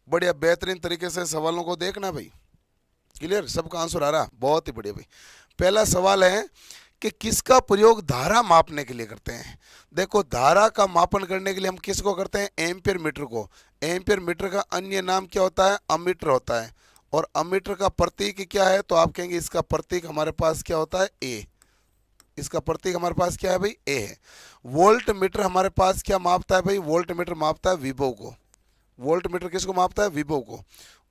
बढ़िया, बेहतरीन तरीके से सवालों को देखना भाई। क्लियर, सबका आंसर आ रहा, बहुत ही बढ़िया भाई। पहला सवाल है कि किसका प्रयोग धारा मापने के लिए करते हैं। देखो, धारा का मापन करने के लिए हम किसको करते हैं, एम्पियर मीटर को। एम्पियर मीटर का अन्य नाम क्या होता है, अमीटर होता है। और अमीटर का प्रतीक क्या है, तो आप कहेंगे इसका प्रतीक हमारे पास क्या होता है, ए। इसका प्रतीक हमारे पास क्या है भाई, ए है। वोल्ट मीटर हमारे पास क्या मापता है भाई, वोल्ट मीटर मापता है विभव को। वोल्ट मीटर किसको मापता है, विभव को।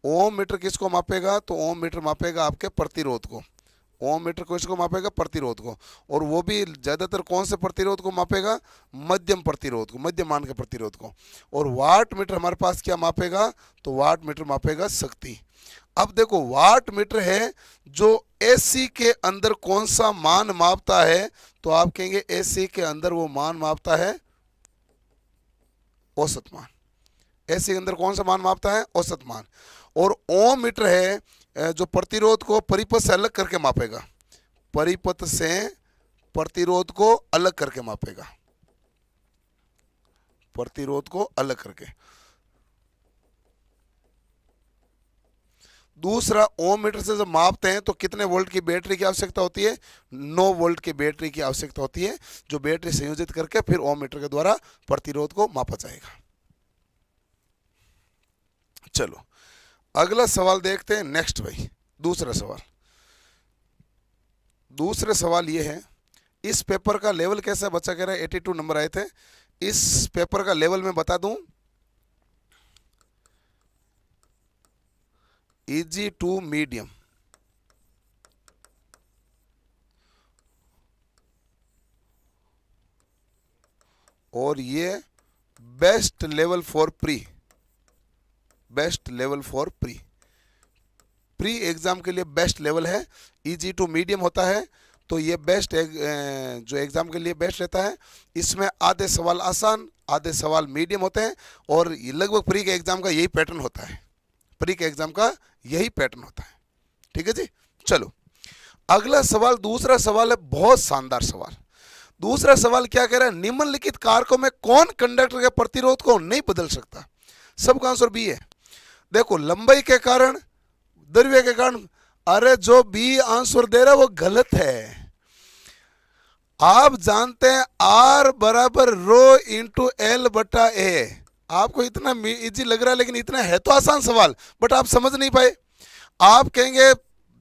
ओम मीटर किसको मापेगा, तो ओम मीटर मापेगा आपके प्रतिरोध को। ओम मीटर को इसको मापेगा, प्रतिरोध को। और वो भी ज्यादातर कौन से प्रतिरोध को मापेगा, मध्यम प्रतिरोध को, मध्यम मान के प्रतिरोध को। और वाट मीटर हमारे पास क्या मापेगा, तो वाट मीटर मापेगा शक्ति। अब देखो, वाट मीटर है जो एसी के अंदर कौन सा मान मापता है, तो आप कहेंगे एसी के अंदर वो मान मापता है औसत मान। एसी के अंदर कौन सा मान मापता है, औसत मान। और ओम मीटर है जो प्रतिरोध को परिपथ से अलग करके मापेगा। परिपथ से प्रतिरोध को अलग करके मापेगा, प्रतिरोध को अलग करके। दूसरा, ओम मीटर से जब मापते हैं तो कितने वोल्ट की बैटरी की आवश्यकता होती है, 9 वोल्ट की बैटरी की आवश्यकता होती है, जो बैटरी संयोजित करके फिर ओम मीटर के द्वारा प्रतिरोध को मापा जाएगा। चलो अगला सवाल देखते हैं, नेक्स्ट भाई। दूसरा सवाल, दूसरे सवाल ये है, इस पेपर का लेवल कैसा, बच्चा कह रहा है 82 नंबर आए थे। इस पेपर का लेवल मैं बता दूं, इजी टू मीडियम। और ये best level for pre, best level for pre. Pre exam के लिए बेस्ट लेवल है, इजी टू मीडियम होता है। तो ये बेस्ट जो एग्जाम के लिए बेस्ट रहता है। इसमें आधे सवाल आसान, आधे सवाल मीडियम होते हैं। और लगभग प्री के एग्जाम का यही पैटर्न होता है, प्री के एग्जाम का यही पैटर्न होता है। ठीक है जी। चलो अगला सवाल, दूसरा सवाल है बहुत शानदार सवाल। दूसरा सवाल क्या कह रहा है, निम्नलिखित कारकों में कौन कंडक्टर के प्रतिरोध को नहीं बदल सकता। सबका आंसर बी है। देखो, लंबाई के कारण, द्रव्य के कारण। अरे जो बी आंसर दे रहा है वो गलत है। आप जानते हैं आर बराबर रो इंटू एल बटा ए। आपको इतना इजी लग रहा है, लेकिन इतना है तो आसान सवाल, बट आप समझ नहीं पाए। आप कहेंगे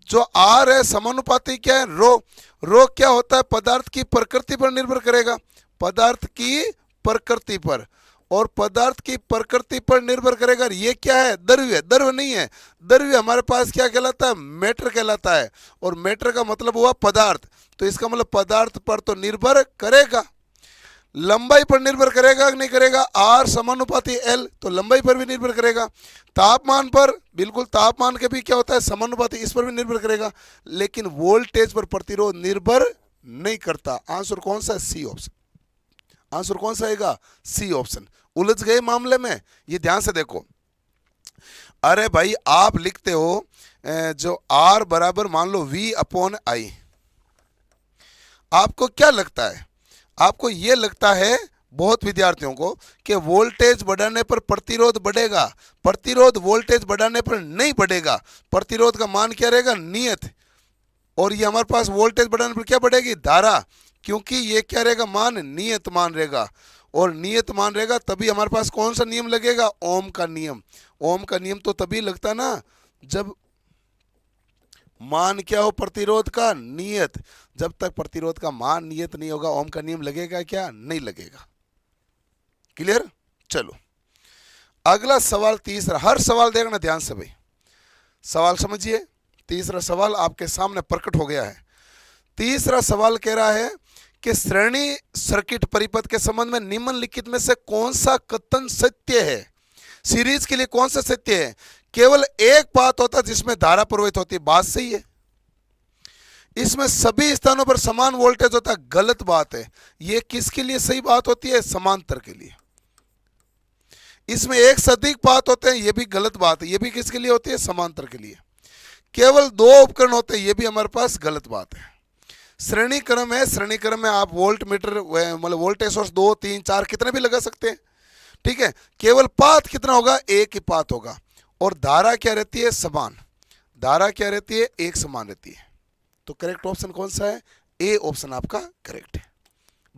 जो आर है समानुपाती क्या है, रो। रो क्या होता है, पदार्थ की प्रकृति पर निर्भर करेगा, पदार्थ की प्रकृति पर। और पदार्थ की प्रकृति पर निर्भर करेगा। ये क्या है, द्रव्य। द्रव्य नहीं है, द्रव्य हमारे पास क्या कहलाता है, मैटर कहलाता है। और मैटर का मतलब हुआ पदार्थ, तो इसका मतलब पदार्थ पर तो निर्भर करेगा। लंबाई पर निर्भर करेगा कि नहीं करेगा, आर समानुपाती एल, तो लंबाई पर भी निर्भर करेगा। तापमान पर, बिल्कुल तापमान के भी क्या होता है, समानुपाती, इस पर भी निर्भर करेगा। लेकिन वोल्टेज पर प्रतिरोध निर्भर नहीं करता। आंसर कौन सा है, सी ऑप्शन। आंसर कौन सा आएगा, सी ऑप्शन। उलझ गए मामले में, ये ध्यान से देखो। अरे भाई आप लिखते हो जो आर बराबर मान लो वी अपॉन आई। आपको क्या लगता है, आपको ये लगता है बहुत विद्यार्थियों को कि वोल्टेज बढ़ाने पर प्रतिरोध बढ़ेगा। प्रतिरोध वोल्टेज बढ़ाने पर नहीं बढ़ेगा। प्रतिरोध का मान क्या रहेगा, नियत। और ये हमारे पास वोल्टेज बढ़ाने पर क्या बढ़ेगी, धारा। क्योंकि ये क्या रहेगा, मान नियत मान रहेगा। और नियत मान रहेगा तभी हमारे पास कौन सा नियम लगेगा, ओम का नियम। ओम का नियम तो तभी लगता ना जब मान क्या हो, प्रतिरोध का नियत। जब तक प्रतिरोध का मान नियत नहीं होगा, ओम का नियम लगेगा क्या, नहीं लगेगा। क्लियर। चलो अगला सवाल, तीसरा। हर सवाल देखना ध्यान से भाई, सवाल समझिए। तीसरा सवाल आपके सामने प्रकट हो गया है। तीसरा सवाल कह रहा है कि श्रेणी सर्किट परिपथ के संबंध में निम्नलिखित में से कौन सा कथन सत्य है। सीरीज के लिए कौन सा सत्य है, केवल एक पाथ होता है जिसमें धारा प्रवाहित होती है, बात सही है। इसमें सभी स्थानों पर समान वोल्टेज होता है, गलत बात है। यह किसके लिए सही बात होती है, समांतर के लिए। इसमें एक से अधिक पाथ होते हैं, यह भी गलत बात है। यह भी किसके लिए होती है, समांतर के लिए। केवल 2 उपकरण होते हैं, यह भी हमारे पास गलत बात है। श्रेणी क्रम है, श्रेणी क्रम में आप वोल्ट मीटर मतलब वोल्टेज सोर्स 2, 3, 4 कितने भी लगा सकते हैं। ठीक है, केवल पाथ कितना होगा, एक ही पाथ होगा। और धारा क्या रहती है, समान। धारा क्या रहती है, एक समान रहती है। तो करेक्ट ऑप्शन कौन सा है, ए ऑप्शन आपका करेक्ट है।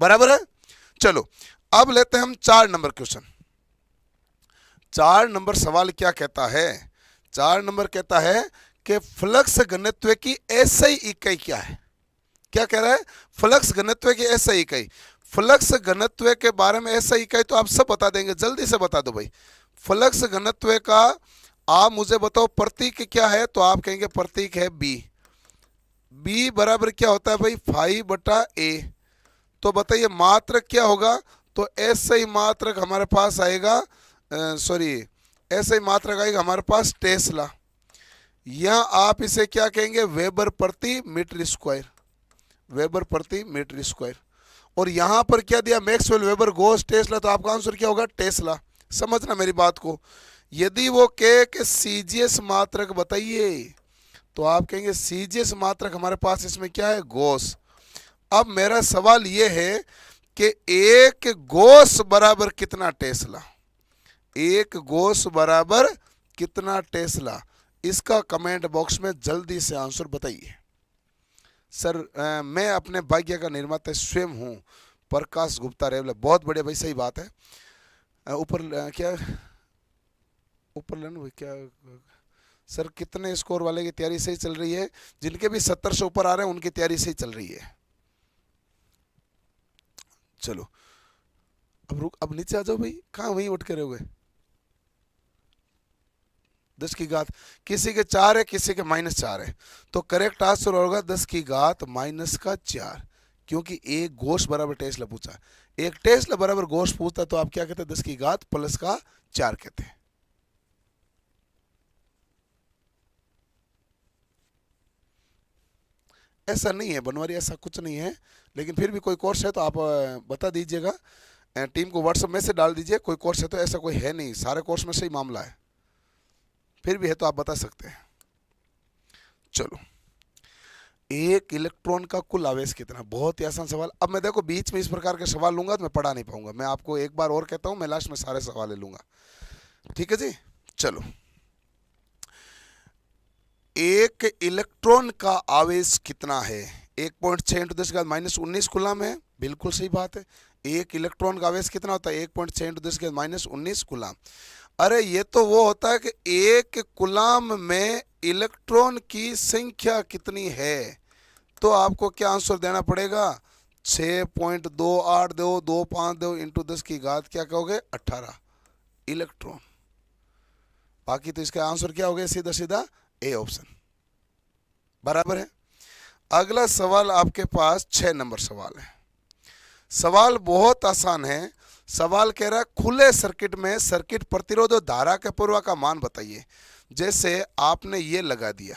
बराबर है। चलो अब लेते हैं हम 4 नंबर क्वेश्चन। 4 नंबर सवाल क्या कहता है, 4 नंबर कहता है कि फ्लक्स घनत्व की एसआई इकाई क्या है। क्या कह रहा है, फ्लक्स घनत्व की एसआई इकाई। फ्लक्स घनत्व के बारे में एसआई इकाई तो आप सब बता देंगे, जल्दी से बता दो भाई। फ्लक्स घनत्व का आप मुझे बताओ प्रतीक क्या है, तो आप कहेंगे प्रतीक है बी। बी बराबर क्या होता है भाई, 5/a। तो बताइए मात्रक क्या होगा, तो एसआई मात्रक हमारे पास आएगा, सॉरी एसआई मात्रक आएगा हमारे पास टेस्ला, या आप इसे क्या कहेंगे, वेबर प्रति मीटर स्क्वायर, वेबर प्रति मीटर स्क्वायर। और यहां पर क्या दिया, मैक्सवेल, वेबर, गॉस, टेस्ला, तो आपका आंसर क्या होगा, टेस्ला। समझना मेरी बात को। यदि वो कहे कि सीजीएस मात्रक बताइए, तो आप कहेंगे सीजीएस मात्रक हमारे पास इसमें क्या है, गॉस। अब मेरा सवाल ये है कि एक गॉस बराबर कितना टेस्ला, एक गॉस बराबर कितना टेस्ला, इसका कमेंट बॉक्स में जल्दी से आंसर बताइए। सर मैं अपने भाग्य का निर्माता स्वयं हूँ, प्रकाश गुप्ता रेवला। बहुत बढ़िया भाई, सही बात है। ऊपर क्या ऊपर लेना भाई, क्या सर कितने स्कोर वाले की तैयारी सही चल रही है, जिनके भी 70 से ऊपर आ रहे हैं उनकी तैयारी सही चल रही है। चलो अब नीचे आ जाओ भाई, कहाँ वहीं उठ के रहोगे। 10 की घात, किसी के 4 है, किसी के -4 है, तो करेक्ट आंसर होगा 10 की घात -4, क्योंकि एक गोश बराबर टेस्ला पूछा। एक टेस्ला बराबर गोश पूछता तो आप क्या कहते हैं, 10 की घात +4 कहते हैं। ऐसा नहीं है बनवारी, ऐसा कुछ नहीं है, लेकिन फिर भी कोई कोर्स है तो आप बता दीजिएगा, टीम को व्हाट्सएप में से डाल दीजिए। कोई कोर्स है तो ऐसा कोई है नहीं, सारे कोर्स में से ही मामला है, फिर भी है तो आप बता सकते हैं। चलो, एक इलेक्ट्रॉन का कुल आवेश कितना, बहुत ही आसान सवाल। अब मैं देखो बीच में इस प्रकार के सवाल लूंगा तो मैं पढ़ा नहीं पाऊंगा, मैं आपको एक बार और कहता हूं, मैं लास्ट में सारे सवाल ले लूंगा, ठीक है जी। चलो, एक इलेक्ट्रॉन का आवेश कितना है, 1.6 × 10⁻19 कूलम है, बिल्कुल सही बात है। एक इलेक्ट्रॉन का आवेश कितना होता है, 1.6 × 10⁻19 कूलम। अरे ये तो वो होता है कि एक कूलम में इलेक्ट्रॉन की संख्या कितनी है, तो आपको क्या आंसर देना पड़ेगा, 6.282252 इंटू 10 की घात क्या कहोगे, 18 इलेक्ट्रॉन। बाकी तो इसका आंसर क्या हो गया, सीधा सीधा ए ऑप्शन। बराबर है। अगला सवाल आपके पास 6 नंबर सवाल है। सवाल बहुत आसान है। सवाल कह रहा है खुले सर्किट में सर्किट प्रतिरोध और धारा के प्रवाह का मान बताइए। जैसे आपने ये लगा दिया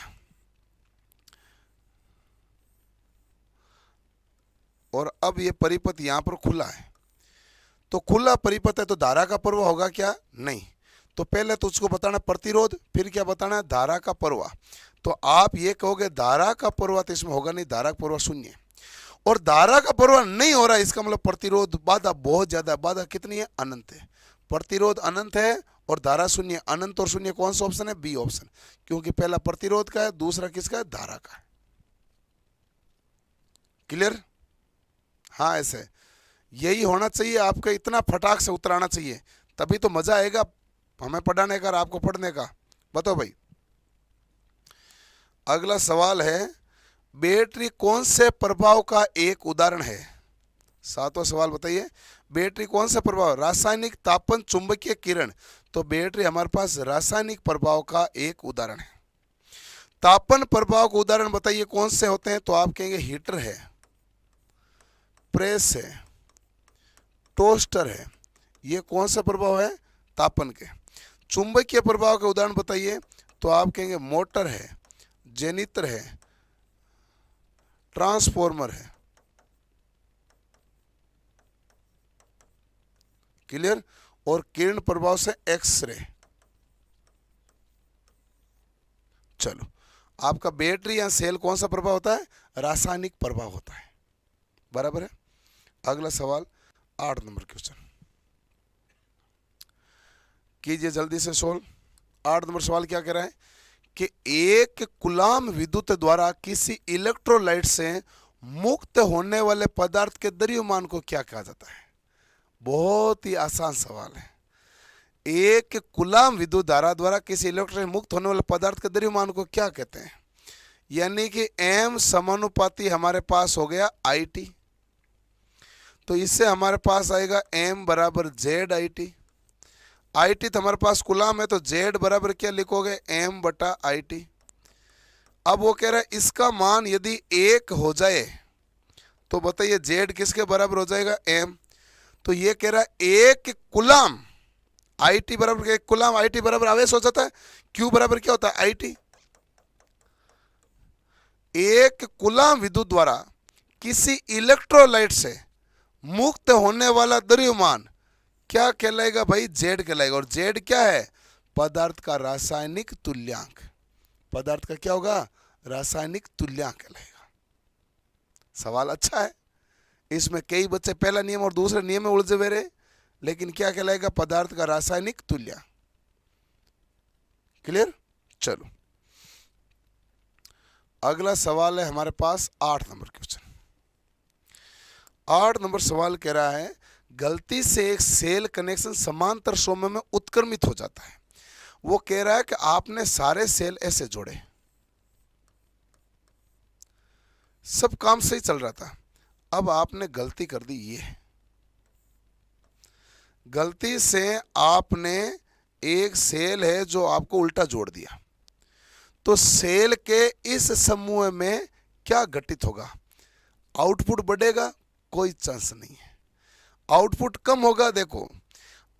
और अब ये परिपथ यहां पर खुला है, तो खुला परिपथ है तो धारा का प्रवाह होगा क्या, नहीं। तो पहले तो उसको बताना प्रतिरोध, फिर क्या बताना है, धारा का प्रवाह। तो आप ये कहोगे धारा का प्रवाह तो इसमें होगा नहीं, धारा का प्रवाह 0, और धारा का प्रवाह नहीं हो रहा, इसका मतलब प्रतिरोध बाधा बहुत ज्यादा, बाधा कितनी है, अनंत है। प्रतिरोध अनंत है और धारा 0, अनंत और 0 कौन सा ऑप्शन है, बी ऑप्शन, क्योंकि पहला प्रतिरोध का है, दूसरा किसका है, धारा का है। क्लियर, हाँ ऐसे यही होना चाहिए, आपको इतना फटाक से उतराना चाहिए, तभी तो मजा आएगा हमें पढ़ाने का और आपको पढ़ने का। बताओ भाई, अगला सवाल है बैटरी कौन से प्रभाव का एक उदाहरण है। 7वां सवाल बताइए, बैटरी कौन सा प्रभाव, रासायनिक, तापन, चुंबकीय, किरण। तो बैटरी हमारे पास रासायनिक प्रभाव का एक उदाहरण है। तापन प्रभाव का उदाहरण बताइए कौन से होते हैं, तो आप कहेंगे हीटर है, प्रेस है, टोस्टर है, ये कौन सा प्रभाव है, तापन के। चुंबकीय प्रभाव के उदाहरण बताइए, तो आप कहेंगे मोटर है, जेनित्र है, ट्रांसफॉर्मर है। क्लियर, और किरण प्रभाव से एक्सरे। चलो, आपका बैटरी या सेल कौन सा प्रभाव होता है, रासायनिक प्रभाव होता है। बराबर है। अगला सवाल 8 नंबर क्वेश्चन कीजिए जल्दी से सोल्व। 8 नंबर सवाल क्या कह रहा है कि एक कूलाम विद्युत द्वारा किसी इलेक्ट्रोलाइट से मुक्त होने वाले पदार्थ के द्रव्यमान को क्या कहा जाता है। बहुत ही आसान सवाल है। एक कूलाम विद्युत धारा द्वारा किसी इलेक्ट्रॉन मुक्त होने वाले पदार्थ के द्रव्यमान को क्या कहते हैं। यानी कि m समानुपाती हमारे पास हो गया IT, तो इससे हमारे पास आएगा m बराबर जेड आई टी तो हमारे पास कूलाम है, तो z बराबर क्या लिखोगे m बटा IT। अब वो कह रहा है इसका मान यदि 1 हो जाए तो बताइए z किसके बराबर हो जाएगा m। तो ये कह रहा है एक कूलाम IT बराबर, एक कूलाम IT बराबर आवेश हो जाता है, Q बराबर क्या होता है IT। एक कूलाम विद्युत द्वारा किसी इलेक्ट्रोलाइट से मुक्त होने वाला द्रव्यमान क्या कहलाएगा भाई, जेड कहलाएगा। और जेड क्या है, पदार्थ का रासायनिक तुल्यांक। पदार्थ का क्या होगा, रासायनिक तुल्यांक कहलाएगा। सवाल अच्छा है, इसमें कई बच्चे पहला नियम और दूसरे नियम में उलझे हुए रहे, लेकिन क्या कहलाएगा, पदार्थ का रासायनिक तुल्यांक। क्लियर। चलो अगला सवाल है हमारे पास 8 नंबर क्वेश्चन। 8 नंबर सवाल कह रहा है गलती से एक सेल कनेक्शन समांतर सोमे में उत्क्रमित हो जाता है। वो कह रहा है कि आपने सारे सेल ऐसे जोड़े, सब काम सही चल रहा था, अब आपने गलती कर दी। ये गलती से आपने एक सेल है जो आपको उल्टा जोड़ दिया, तो सेल के इस समूह में क्या घटित होगा, आउटपुट बढ़ेगा, कोई चांस नहीं है। आउटपुट कम होगा। देखो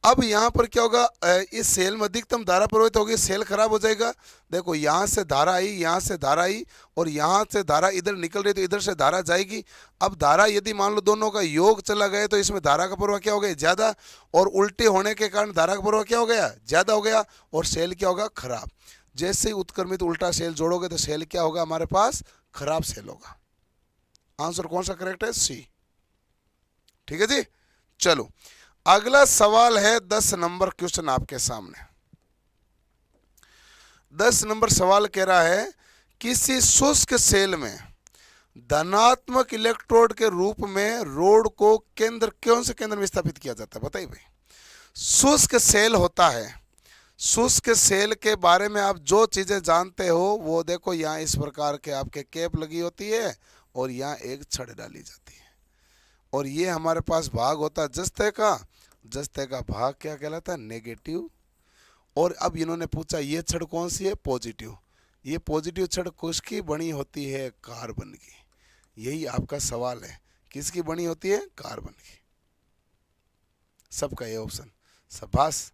अब यहां पर क्या होगा, इस सेल में अधिकतम धारा प्रवाहित होगी, सेल खराब हो जाएगा। देखो यहां से धारा आई, यहां से धारा आई, और यहां से धारा इधर निकल रही, तो इधर से धारा जाएगी। अब धारा यदि मान लो दोनों का योग चला गया, तो इसमें धारा का प्रवाह क्या हो गया, ज्यादा, और उल्टे होने के कारण धारा का प्रवाह क्या हो गया, ज्यादा हो गया, और सेल क्या होगा, खराब। जैसे ही उत्क्रमित उल्टा सेल जोड़ोगे तो सेल क्या होगा, हमारे पास खराब सेल होगा। आंसर कौन सा करेक्ट है, सी। ठीक है जी। चलो अगला सवाल है 10 नंबर क्वेश्चन आपके सामने। 10 नंबर सवाल कह रहा है किसी शुष्क सेल में धनात्मक इलेक्ट्रोड के रूप में रोड को केंद्र, कौन से केंद्र में स्थापित किया जाता है, बताइए भाई। शुष्क सेल होता है, शुष्क सेल के बारे में आप जो चीजें जानते हो वो देखो, यहाँ इस प्रकार के आपके कैप लगी होती है और यहाँ एक छड़ डाली जाती है, और ये हमारे पास भाग होता है जस्ते का। जस्ते का भाग क्या कहलाता है, नेगेटिव। और अब इन्होंने पूछा ये छड़ कौन सी है, पॉजिटिव। ये पॉजिटिव छड़ किसकी बनी होती है, कार्बन की। यही आपका सवाल है, किसकी बनी होती है, कार्बन की। सबका ये ऑप्शन, शाबाश,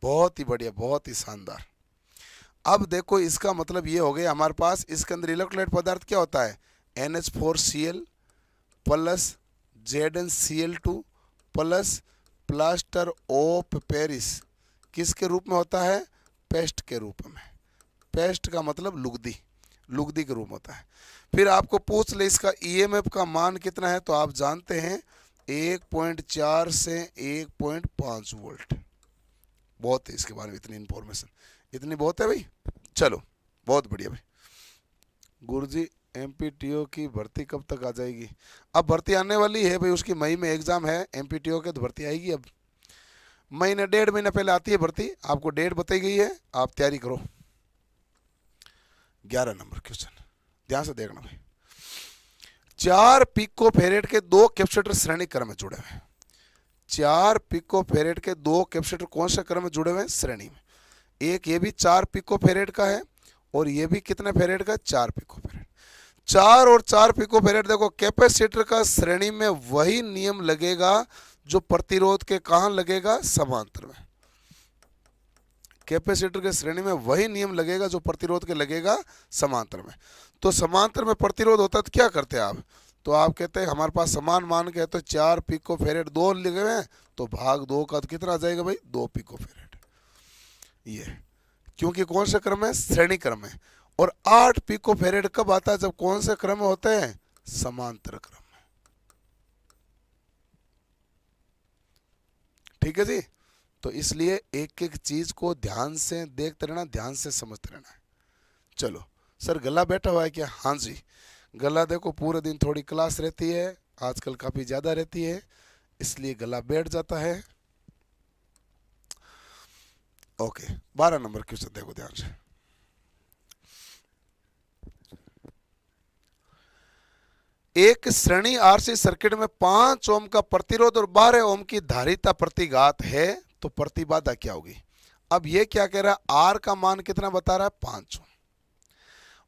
बहुत ही बढ़िया, बहुत ही शानदार। अब देखो इसका मतलब ये हो गया हमारे पास इसके अंदर इलेक्ट्रोलाइट पदार्थ क्या होता है, NH4Cl plus ZnCl2 plus plaster of Paris, किसके रूप में होता है, पेस्ट के रूप में। पेस्ट का मतलब लुगदी, लुगदी के रूप में होता है। फिर आपको पूछ ले इसका EMF का मान कितना है, तो आप जानते हैं 1.4 से 1.5 वोल्ट। बहुत है इसके बारे में, इतनी इंफॉर्मेशन इतनी बहुत है भाई। चलो बहुत बढ़िया भाई। गुरुजी MPTO की भर्ती कब तक आ जाएगी, अब भर्ती आने वाली है भाई, उसकी मई में एग्जाम है MPTO के, तो भर्ती आएगी अब महीने 1.5 महीना पहले आती है भर्ती। आपको डेट बताई गई है, आप तैयारी करो। 11 नंबर क्वेश्चन ध्यान से देखना भाई। 4 पिको फेरेड के 2 कैपेसिटर श्रेणी क्रम में जुड़े हुए हैं। 4 पिको फेरेड के 2 कैपेसिटर कौन से क्रम में जुड़े हुए हैं, श्रेणी में। एक ये भी 4 पिको फेरेड का है, और ये भी कितने फेरेड का, 4 पिको फेरेड। 4 और 4 पिको फेरेड। देखो कैपेसिटर का श्रेणी में वही नियम लगेगा जो प्रतिरोध के कहां लगेगा, समांतर में। कैपेसिटर के श्रेणी में वही नियम लगेगा जो प्रतिरोध के लगेगा समांतर में। तो समांतर में प्रतिरोध होता है तो क्या करते हैं आप, तो आप कहते हैं हमारे पास समान मान के, तो 4 पिको फेरेड 2 लगे हुए हैं, तो भाग 2 का तो कितना आ जाएगा भाई, 2 पिको फेरेड। ये क्योंकि कौन से क्रम है, श्रेणी क्रम है। और 8 पिको फेरेड कब आता है, जब कौन से क्रम में होते हैं, समांतर क्रम में। ठीक है जी। तो इसलिए एक एक चीज को ध्यान से देखते रहना, ध्यान से समझते रहना है। चलो सर गला बैठा हुआ है क्या? हाँ जी, गला देखो पूरे दिन थोड़ी क्लास रहती है, आजकल काफी ज्यादा रहती है, इसलिए गला बैठ जाता है। ओके, 12 नंबर क्वेश्चन देखो ध्यान से। एक श्रेणी आरसी सर्किट में 5 ओम का प्रतिरोध और 12 ओम की धारिता प्रतिघात है, तो प्रतिबाधा क्या होगी? अब ये क्या कह रहा है, आर का मान कितना बता रहा है? 5 ओम,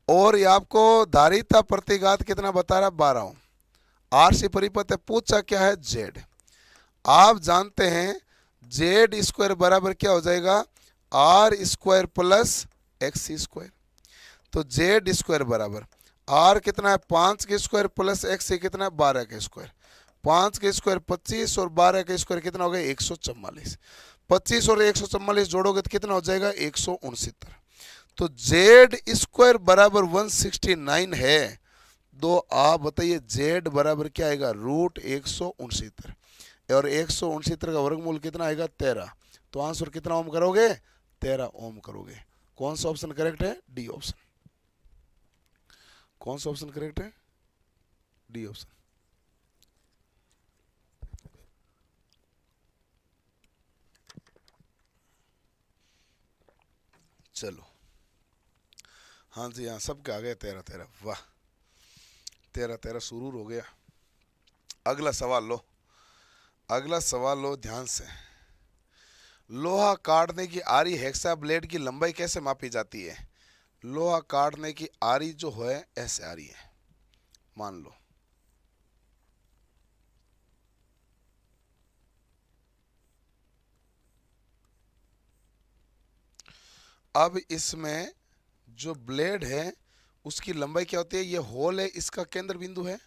और ये आपको धारिता प्रतिघात कितना बता रहा है? 12 ओम। आरसी परिपथ है, पूछा क्या है? जेड। आप जानते हैं जेड स्क्वायर बराबर क्या हो जाएगा? R square plus x square. तो जेड स्क्वायर बराबर आर कितना है? 5 के स्क्वायर प्लस एक्स कितना है? 12 के स्क्वायर। 5 के स्क्वायर 25 और 12 के स्क्वायर कितना हो गया? 144। 25 और 144 जोड़ोगे तो कितना हो जाएगा? 169। तो जेड स्क्वायर बराबर 169 है। तो आप बताइए जेड बराबर क्या आएगा? रूट 169, और 169 का वर्गमूल कितना आएगा? 13। तो आंसर कितना ओम करोगे? 13 ओम करोगे। कौन सा ऑप्शन करेक्ट है? D option. कौन सा ऑप्शन करेक्ट है? D option. चलो हाँ जी, हाँ सबके आ गए 13 13। वाह, 13 13 शुरू हो गया। अगला सवाल लो, अगला सवाल लो ध्यान से। लोहा काटने की आरी हेक्सा ब्लेड की लंबाई कैसे मापी जाती है? लोहा काटने की आरी जो है ऐसे आरी है, मान लो। अब इसमें जो ब्लेड है उसकी लंबाई क्या होती है? ये होल है, इसका केंद्र बिंदु है,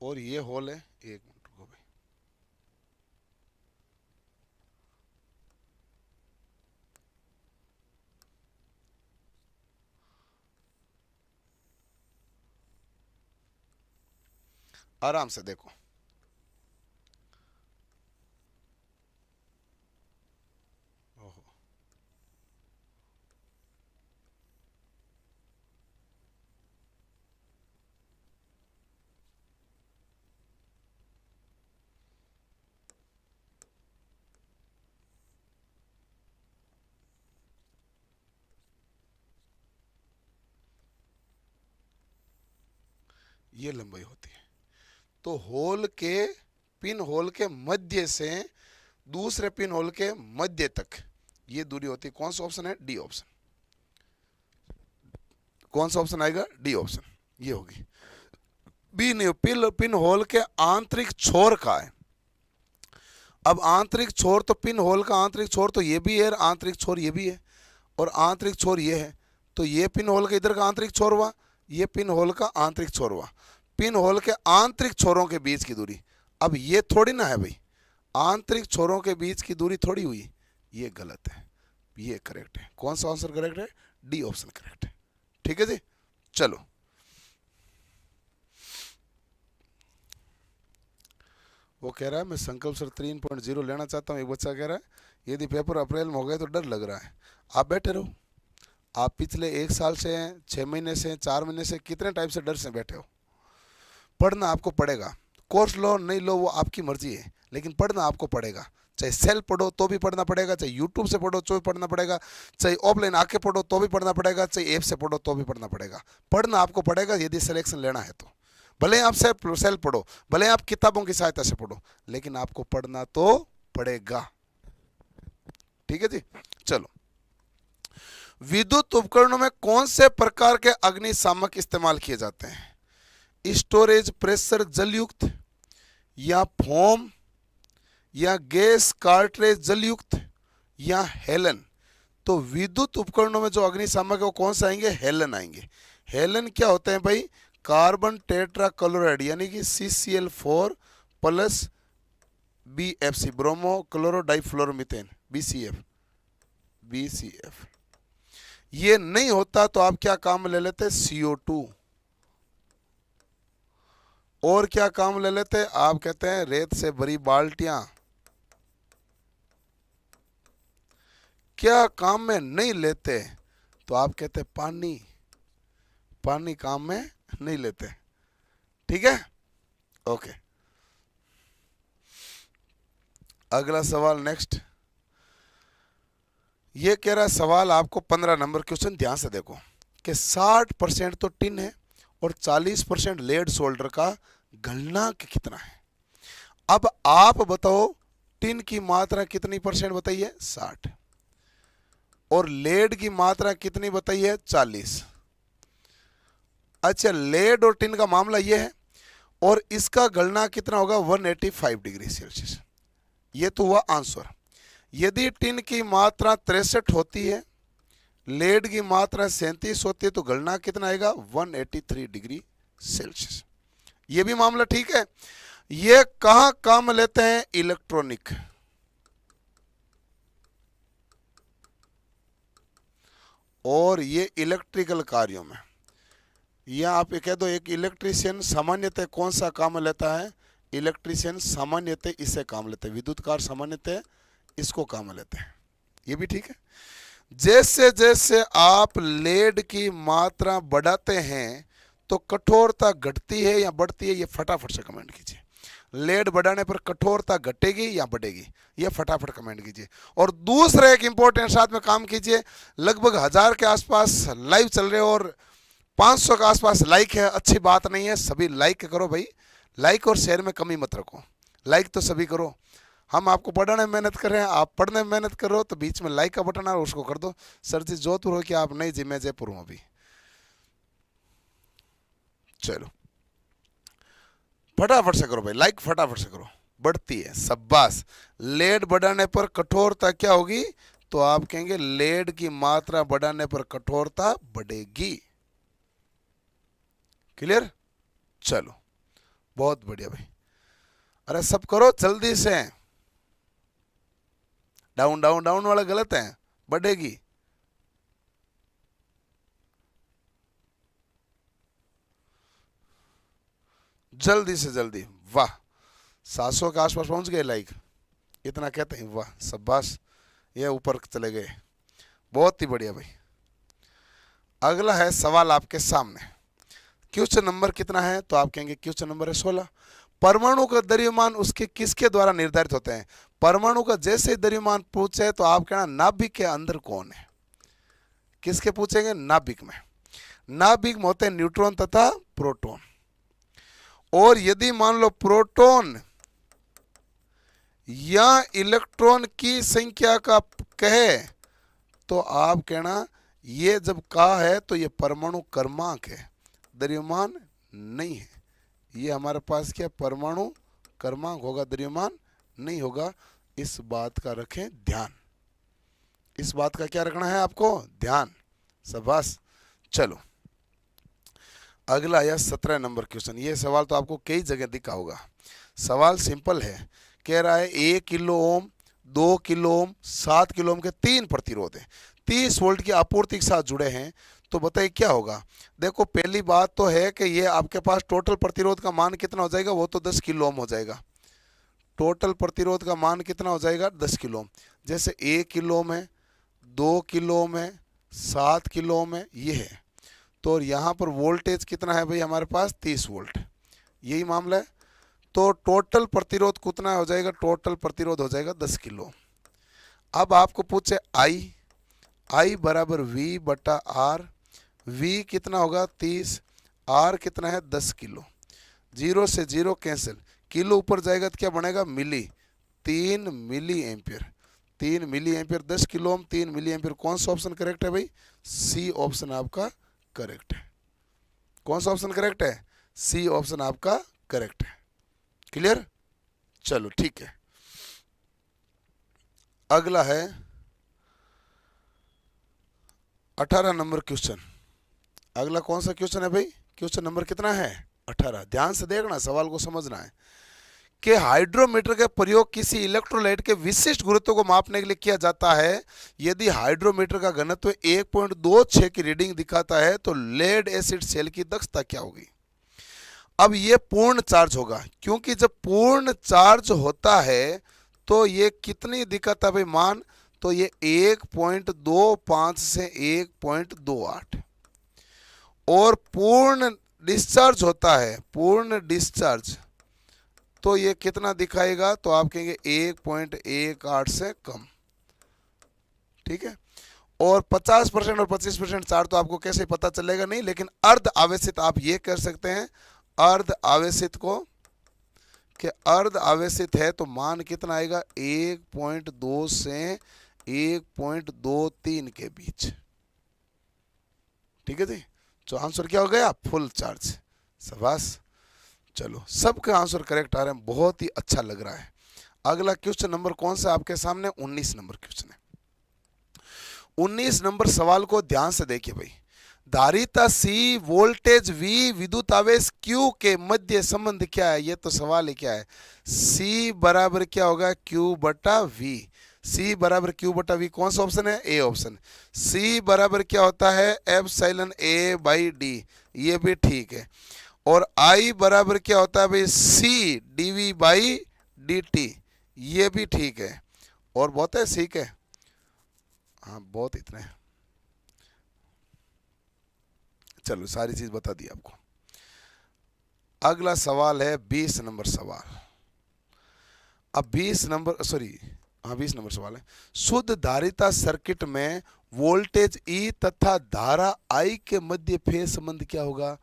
और ये होल है। एक मिनट रुको भाई, आराम से देखो। ओहो, ये लंबाई होती है। तो होल के, पिन होल के मध्य से दूसरे पिन होल के मध्य तक ये दूरी होती है। कौन सा ऑप्शन है? D option. कौन सा ऑप्शन आएगा? डी ऑप्शन, ये होगी। बी नहीं, पिन होल के आंतरिक छोर का है। अब आंतरिक छोर तो पिन होल का आंतरिक छोर तो ये भी है, आंतरिक छोर ये भी है, और आंतरिक छोर ये है। तो ये पिन होल का इधर का आंतरिक छोर हुआ, ये पिन होल का आंतरिक छोर हुआ। पिन होल के आंतरिक छोरों के बीच की दूरी, अब ये थोड़ी ना है भाई, आंतरिक छोरों के बीच की दूरी थोड़ी हुई, ये गलत है, ये करेक्ट है। कौन सा आंसर करेक्ट है? डी ऑप्शन करेक्ट है। ठीक है जी, चलो। वो कह रहा है मैं संकल्प सर 3.0 लेना चाहता हूँ। एक बच्चा कह रहा है यदि पेपर अप्रैल में हो गए तो डर लग रहा है। आप बैठे रहो, आप पिछले 1 साल से, 6 महीने से, 4 महीने से कितने टाइम से डर से बैठे हो? पढ़ना आपको पड़ेगा, कोर्स लो नहीं लो वो आपकी मर्जी है, लेकिन पढ़ना आपको पड़ेगा। चाहे सेल्फ पढ़ो तो भी पढ़ना पड़ेगा, चाहे यूट्यूब से पढ़ो तो भी पढ़ना पड़ेगा, चाहे ऑफलाइन आके पढ़ो तो भी पढ़ना पड़ेगा, चाहे ऐप से पढ़ो तो भी पढ़ना पड़ेगा। पढ़ना आपको पड़ेगा यदि सिलेक्शन लेना है तो। भले आप सेल्फ पढ़ो, भले आप किताबों की सहायता से पढ़ो, लेकिन आपको पढ़ना तो पड़ेगा। ठीक है जी, चलो। विद्युत उपकरणों में कौन से प्रकार के अग्निशामक इस्तेमाल किए जाते हैं? स्टोरेज प्रेशर जलयुक्त, या फोम, या गैस कार्ट्रेज जलयुक्त, या हेलन। तो विद्युत उपकरणों में जो अग्निशामक है वो कौन से आएंगे? हेलन आएंगे। हेलन क्या होते हैं भाई? कार्बन टेट्रा क्लोराइड यानी कि CCl4 plus BFC, bromo chloro difluoromethane, BCF। ये नहीं होता तो आप क्या काम ले लेते? CO2। और क्या काम ले लेते? आप कहते हैं रेत से भरी बाल्टियां क्या काम में नहीं लेते? तो आप कहते हैं पानी, पानी काम में नहीं लेते। ठीक है, ओके। अगला सवाल नेक्स्ट। ये कह रहा है सवाल आपको 15 नंबर क्वेश्चन, ध्यान से देखो कि 60% तो टिन है और 40% लेड सोल्डर का गलनांक कितना है। अब आप बताओ टिन की मात्रा कितनी परसेंट बताइए? 60। और लेड की मात्रा कितनी बताइए? 40। अच्छा, लेड और टिन का मामला यह है और इसका गलनांक कितना होगा? 185 डिग्री सेल्सियस। ये तो हुआ आंसर। यदि टिन की मात्रा 63 होती है, लेड की मात्रा 37 होती है, तो गलनांक कितना आएगा? 183 डिग्री सेल्सियस। ये भी मामला ठीक है। ये कहां काम लेते हैं? इलेक्ट्रॉनिक और ये इलेक्ट्रिकल कार्यों में। या आप ये कह दो एक इलेक्ट्रीशियन सामान्यतः कौन सा काम लेता है? इलेक्ट्रीशियन सामान्यतः इसे काम लेते हैं, विद्युतकार सामान्यतः इसको काम लेते हैं। ये भी ठीक है। जैसे जैसे आप लेड की मात्रा बढ़ाते हैं तो कठोरता घटती है या बढ़ती है? ये फटाफट से कमेंट कीजिए। लेड बढ़ाने पर कठोरता घटेगी या बढ़ेगी? ये फटाफट कमेंट कीजिए। और दूसरा एक इंपॉर्टेंट साथ में काम कीजिए, लगभग 1000 के आसपास लाइव चल रहे और 500 के आसपास लाइक है। अच्छी बात नहीं है, सभी लाइक करो भाई। लाइक और शेयर में कमी मत रखो, लाइक तो सभी करो। हम आपको पढ़ाने में मेहनत कर रहे हैं, आप पढ़ने में मेहनत कर रहे हो, तो बीच में लाइक का बटन है उसको कर दो। सर जी जोधपुर हो कि आप नहीं जी? मैं जयपुर हूं अभी। चलो फटाफट से करो भाई, लाइक फटाफट से करो। बढ़ती है, शाबाश। लेड बढ़ाने पर कठोरता क्या होगी? तो आप कहेंगे लेड की मात्रा बढ़ाने पर कठोरता बढ़ेगी। क्लियर? चलो बहुत बढ़िया भाई। अरे सब करो जल्दी से। डाउन डाउन डाउन वाला गलत है, बढ़ेगी। जल्दी से जल्दी। वाह, 700 के आसपास पहुंच गए लाइक, इतना कहते हैं वाह शाबाश। ये ऊपर चले गए, बहुत ही बढ़िया भाई। अगला है सवाल आपके सामने। क्वेश्चन नंबर कितना है? तो आप कहेंगे क्वेश्चन नंबर है 16। परमाणु का द्रव्यमान उसके किसके द्वारा निर्धारित होते हैं? परमाणु का जैसे ही द्रव्यमान पूछे तो आप कहना नाभिक के अंदर कौन है। किसके पूछेंगे? नाभिक में। नाभिक में होते हैं न्यूट्रॉन तथा प्रोटॉन। और यदि मान लो प्रोटॉन या इलेक्ट्रॉन की संख्या का कहे तो आप कहना ये जब कहा है तो ये परमाणु क्रमांक है, द्रव्यमान नहीं है। ये हमारे पास क्या परमाणु क्रमांक होगा, द्रव्यमान नहीं होगा। इस बात का रखें ध्यान। इस बात का क्या रखना है आपको? ध्यान। शाबाश। चलो अगला आया 17 नंबर क्वेश्चन। ये सवाल तो आपको कई जगह दिखा होगा। सवाल सिंपल है, कह रहा है 1 kilo ohm, 2 kilo ohm, 7 kilo ohm के 3 प्रतिरोध है, 30 वोल्ट की आपूर्ति के साथ जुड़े हैं, तो बताइए क्या होगा। देखो पहली बात तो है कि ये आपके पास टोटल प्रतिरोध का मान कितना हो जाएगा? वो तो 10 किलो ओम हो जाएगा। टोटल प्रतिरोध का मान कितना हो जाएगा? 10 किलो ओम। जैसे 1 किलो ओम है, 2 किलो ओम है, 7 किलो ओम है, ये है। तो यहाँ पर वोल्टेज कितना है भाई हमारे पास? 30 वोल्ट। यही मामला है। तो टोटल प्रतिरोध कितना हो जाएगा? टोटल प्रतिरोध हो जाएगा 10 किलो। अब आपको पूछे आई बराबर वी बटा आर। वी कितना होगा? 30। आर कितना है? 10 किलो। 0 से 0 कैंसिल, किलो ऊपर जाएगा तो क्या बनेगा? Milli. 3 milli ampere. 3 milli ampere 10 kilo ohm, 3 milli ampere. कौन सा ऑप्शन करेक्ट है भाई? सी ऑप्शन आपका करेक्ट है। कौन सा ऑप्शन करेक्ट है? सी ऑप्शन आपका करेक्ट है। क्लियर? चलो ठीक है। अगला है 18 नंबर क्वेश्चन। अगला कौन सा क्वेश्चन है भाई? क्वेश्चन नंबर कितना है? 18। ध्यान से देखना, सवाल को समझना है कि हाइड्रोमीटर का प्रयोग किसी इलेक्ट्रोलाइट के विशिष्ट गुरुत्व को मापने के लिए किया जाता है। यदि हाइड्रोमीटर का घनत्व 1.26 की रीडिंग दिखाता है तो लेड एसिड सेल की दक्षता क्या होगी? अब ये पूर्ण चार्ज होगा, क्योंकि जब पूर्ण चार्ज होता है तो ये कितनी दिक्कत है भाई मान, तो ये 1.25 से 1.28। और पूर्ण डिस्चार्ज होता है, पूर्ण डिस्चार्ज, तो ये कितना दिखाएगा, तो आप कहेंगे 1.18 से कम। ठीक है। और 50% और 25% चार्ज तो आपको कैसे पता चलेगा नहीं, लेकिन अर्ध आवेशित आप ये कर सकते हैं, अर्ध आवेशित को कि अर्ध आवेशित है तो मान कितना आएगा, 1.2 से 1.23 के बीच। ठीक है जी। तो आंसर क्या हो गया, फुल चार्ज। शाबाश, चलो सबके आंसर करेक्ट आ रहे हैं, बहुत ही अच्छा लग रहा है। अगला क्वेश्चन नंबर कौन सा आपके सामने, 19 नंबर क्वेश्चन है। 19 नंबर सवाल को ध्यान से देखिए भाई। धारिता C, वोल्टेज V, विद्युत आवेश Q के मध्य संबंध क्या है, ये तो सवाल है। क्या है, C बराबर क्या होगा, Q बटा V। C बराबर Q बटा V, कौन सा ऑप्शन है, ए ऑप्शन। C बराबर क्या होता है, एप्सिलॉन A बाई D, ये भी ठीक है। और I बराबर क्या होता है भाई, C dV बाई dt, ये भी ठीक है। और बहुत है, ठीक है, हाँ बहुत इतने हैं। चलो सारी चीज बता दी आपको। अगला सवाल है 20 नंबर सवाल। अब 20 नंबर सवाल है। शुद्ध धारिता सर्किट में वोल्टेज E तथा धारा I के मध्य फेज संबंध क्या होगा।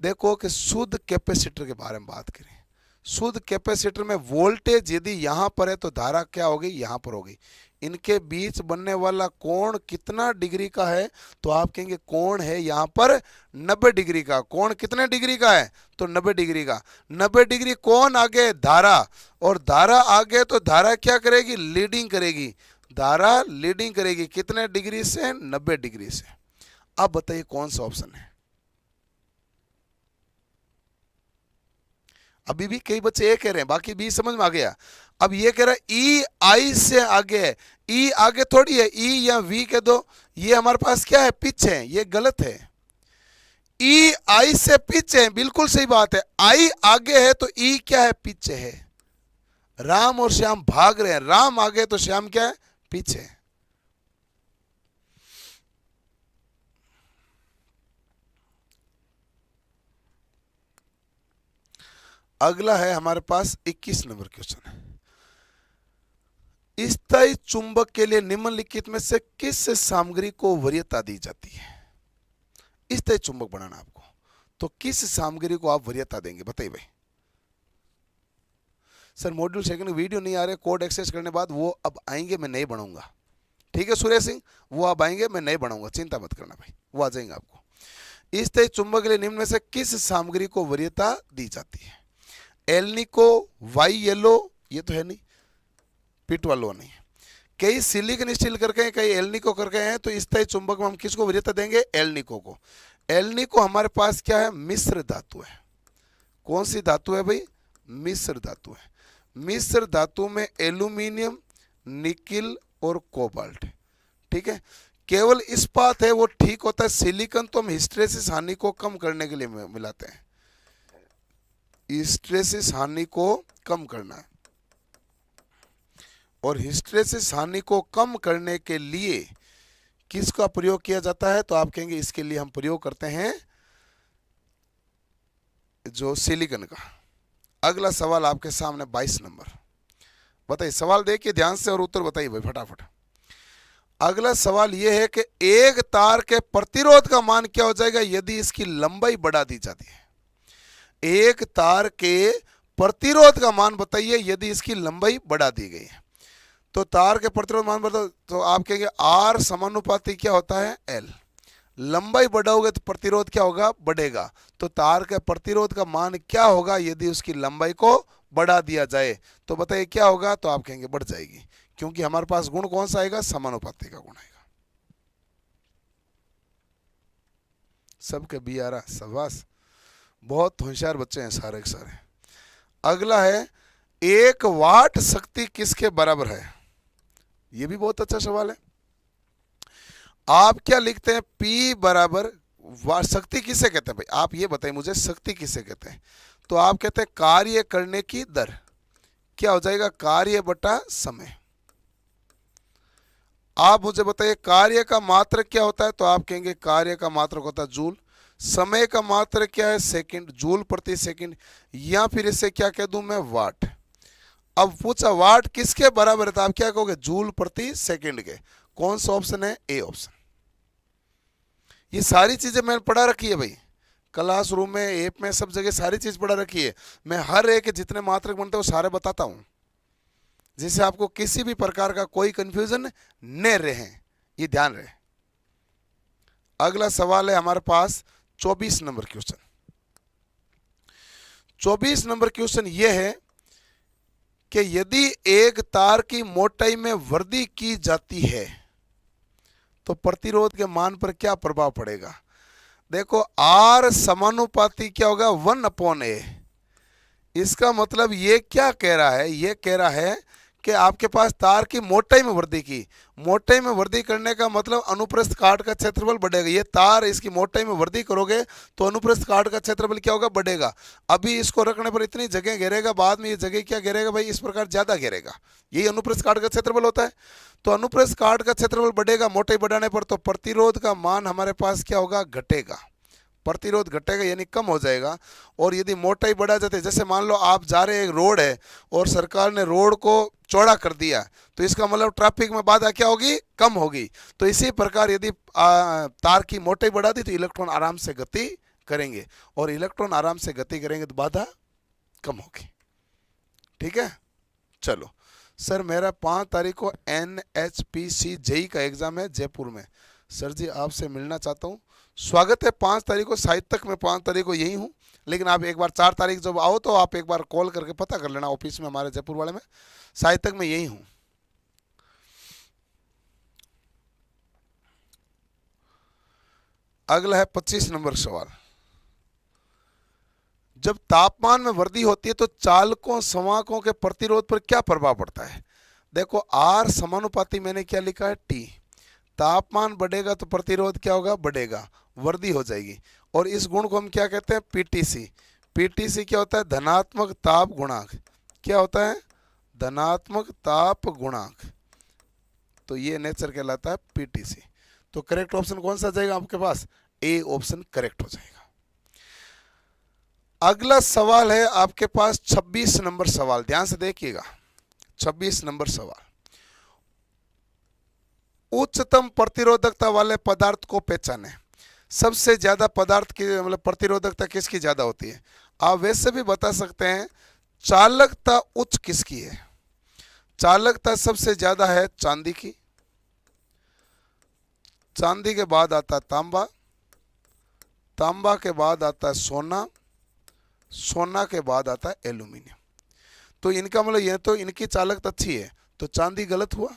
देखो कि शुद्ध कैपेसिटर के बारे में बात करें। शुद्ध कैपेसिटर में वोल्टेज यदि यहां पर है तो धारा क्या होगी, यहां पर होगी। इनके बीच बनने वाला कोण कितना डिग्री का है, तो आप कहेंगे कोण है यहां पर 90 डिग्री का। कोण कितने डिग्री का है, तो 90 डिग्री का। 90 डिग्री कौन आगे, धारा, और धारा आगे तो धारा क्या करेगी, लीडिंग करेगी। धारा लीडिंग करेगी कितने डिग्री से, 90 डिग्री से। अब बताइए कौन सा ऑप्शन है। अभी भी कई बच्चे ये कह रहे हैं, बाकी भी समझ में आ गया। अब ये कह रहा है ई आई से आगे है। ई आगे थोड़ी है, ई या वी कह दो, ये हमारे पास क्या है, पीछे है, ये गलत है। ई आई से पीछे है, बिल्कुल सही बात है। आई आगे है तो ई क्या है, पीछे है। राम और श्याम भाग रहे हैं, राम आगे तो श्याम क्या है, पीछे। अगला है हमारे पास 21 नंबर क्वेश्चन है। स्थायी चुंबक के लिए निम्नलिखित में से किस सामग्री को वरीयता दी जाती है। स्थायी चुंबक बनाना आपको, तो किस सामग्री को आप वरीयता देंगे, बताइए भाई। सर मॉड्यूल सेकंड वीडियो नहीं आ रहे, कोड एक्सेस करने बाद वो अब आएंगे, मैं नहीं बनाऊंगा। ठीक है सुरेश सिंह, वो अब आएंगे, मैं नहीं बनाऊंगा, चिंता मत करना भाई, वो आ जाएंगे आपको। स्थायी चुंबक के लिए निम्न में से किस सामग्री को वरीयता दी जाती है। एल्निको, वाई येलो, ये तो है नहीं, पिट वालो नहीं। कई सिलिकॉन स्टील करके हैं, कई एल्निको करके हैं, तो स्थायी चुंबक में हम किसको वरीयता देंगे, एल्निको को। एल्निको हमारे पास क्या है, मिश्र धातु है। कौन सी धातु है भाई, मिश्र धातु है। मिश्र धातु में एल्यूमिनियम, निकिल और कोबाल्ट। ठीक है, केवल इस्पात है वो ठीक होता है। सिलिकॉन तो हम हिस्टेरेसिस हानि को कम करने के लिए मिलाते हैं, हिस्टेरेसिस हानि को कम करना है। और हिस्टेरेसिस हानि को कम करने के लिए किसका प्रयोग किया जाता है, तो आप कहेंगे इसके लिए हम प्रयोग करते हैं जो सिलिकॉन का। अगला सवाल आपके सामने 22 नंबर, बताइए। सवाल देखिए ध्यान से और उत्तर बताइए भाई फटाफट। अगला सवाल यह है कि एक तार के प्रतिरोध का मान क्या हो जाएगा यदि इसकी लंबाई बढ़ा दी जाती है। एक तार के प्रतिरोध का मान बताइए यदि इसकी लंबाई बढ़ा दी गई है। तो तार के प्रतिरोध मान बताओ, तो आप कहेंगे आर समानुपाती क्या होता है, एल। लंबाई बढ़ाओगे तो प्रतिरोध क्या होगा, बढ़ेगा। तो तार के प्रतिरोध का मान क्या होगा यदि उसकी लंबाई को बढ़ा दिया जाए, तो बताइए क्या होगा, तो आप कहेंगे बढ़ जाएगी, क्योंकि हमारे पास गुण कौन सा आएगा, समानुपाती का गुण आएगा। सबके बी आ रहा, शाबाश, बहुत होशियार बच्चे हैं सारे के सारे। अगला है 1 वाट शक्ति किसके बराबर है। यह भी बहुत अच्छा सवाल है। आप क्या लिखते हैं, P बराबर शक्ति किसे कहते हैं भाई, आप ये बताइए मुझे, शक्ति किसे कहते हैं। तो आप कहते हैं कार्य करने की दर क्या हो जाएगा, कार्य बटा समय। आप मुझे बताइए कार्य का मात्रक क्या होता है, तो आप कहेंगे कार्य का मात्रक होता है जूल। समय का मात्रक क्या है, सेकंड, जूल प्रति सेकंड, या फिर इसे क्या कह दूं मैं, वाट। अब पूछा वाट किसके बराबर है, तो आप क्या कहोगे, जूल प्रति सेकंड के। कौन सा ऑप्शन है, ए ऑप्शन। ये सारी चीजें मैंने पढ़ा रखी है भाई, क्लासरूम में, ऐप में, सब जगह सारी चीज पढ़ा रखी है। मैं हर एक जितने मात्रक बनते हैं वो सारे बताता हूं, जिससे आपको किसी भी प्रकार का कोई कंफ्यूजन न रहे, ये ध्यान रहे। अगला सवाल है हमारे पास 24 नंबर क्वेश्चन। 24 नंबर क्वेश्चन ये है कि यदि एक तार की मोटाई में वृद्धि की जाती है तो प्रतिरोध के मान पर क्या प्रभाव पड़ेगा। देखो आर समानुपाती क्या होगा, 1/a। इसका मतलब ये क्या कह रहा है, ये कह रहा है कि आपके पास तार की मोटाई में वृद्धि की, मोटाई में वृद्धि करने का मतलब अनुप्रस्थ काट का क्षेत्रफल बढ़ेगा। ये तार इसकी मोटाई में वृद्धि करोगे तो अनुप्रस्थ काट का क्षेत्रफल क्या होगा, बढ़ेगा। अभी इसको रखने पर इतनी जगह घेरेगा, बाद में ये जगह क्या घेरेगा भाई, इस प्रकार ज्यादा घेरेगा। यही अनुप्रस्थ काट का क्षेत्रफल होता है। तो अनुप्रस्थ काट का क्षेत्रफल बढ़ेगा मोटाई बढ़ाने पर, तो प्रतिरोध का मान हमारे पास क्या होगा, घटेगा। प्रतिरोध घटेगा यानी कम हो जाएगा। और यदि मोटाई बढ़ा जाती है, जैसे मान लो आप जा रहे एक रोड है और सरकार ने रोड को चौड़ा कर दिया, तो इसका मतलब ट्रैफिक में बाधा क्या होगी, कम होगी। तो इसी प्रकार यदि तार की मोटाई बढ़ा दी तो इलेक्ट्रॉन आराम से गति करेंगे, और इलेक्ट्रॉन आराम से गति करेंगे तो बाधा कम होगी। ठीक है, चलो सर मेरा 5 तारीख को NHPC JEE का एग्जाम है जयपुर में, सर जी आपसे मिलना चाहता हूँ। स्वागत है 5 तारीख को, शायद तक मैं 5 तारीख को यही हूँ, लेकिन आप एक बार 4 तारीख जब आओ तो आप एक बार कॉल करके पता कर लेना ऑफिस में हमारे जयपुर वाले में, शायद तक मैं यही हूँ। अगला है 25 नंबर सवाल। जब तापमान में वृद्धि होती है तो चालकों संवाहकों के प्रतिरोध पर क्या प्रभाव पड़ता है। देखो आर समानुपाती मैंने क्या लिखा है, टी। तापमान बढ़ेगा तो प्रतिरोध क्या होगा, बढ़ेगा, वृद्धि हो जाएगी। और इस गुण को हम क्या कहते हैं, पीटीसी। पीटीसी क्या होता है, धनात्मक ताप गुणांक। क्या होता है, धनात्मक ताप गुणांक। तो ये नेचर कहलाता है पीटीसी। तो करेक्ट ऑप्शन कौन सा जाएगा आपके पास, ए ऑप्शन करेक्ट हो जाएगा। अगला सवाल है आपके पास 26 नंबर सवाल, ध्यान से देखिएगा। 26 नंबर सवाल, उच्चतम प्रतिरोधकता वाले पदार्थ को पहचाने। सबसे ज्यादा पदार्थ की मतलब प्रतिरोधकता किसकी ज्यादा होती है। आप वैसे भी बता सकते हैं चालकता उच्च किसकी है। चालकता सबसे ज्यादा है चांदी की, चांदी के बाद आता है तांबा, तांबा के बाद आता है सोना, सोना के बाद आता है एल्यूमिनियम। तो इनका मतलब ये तो इनकी चालकता अच्छी है, तो चांदी गलत हुआ,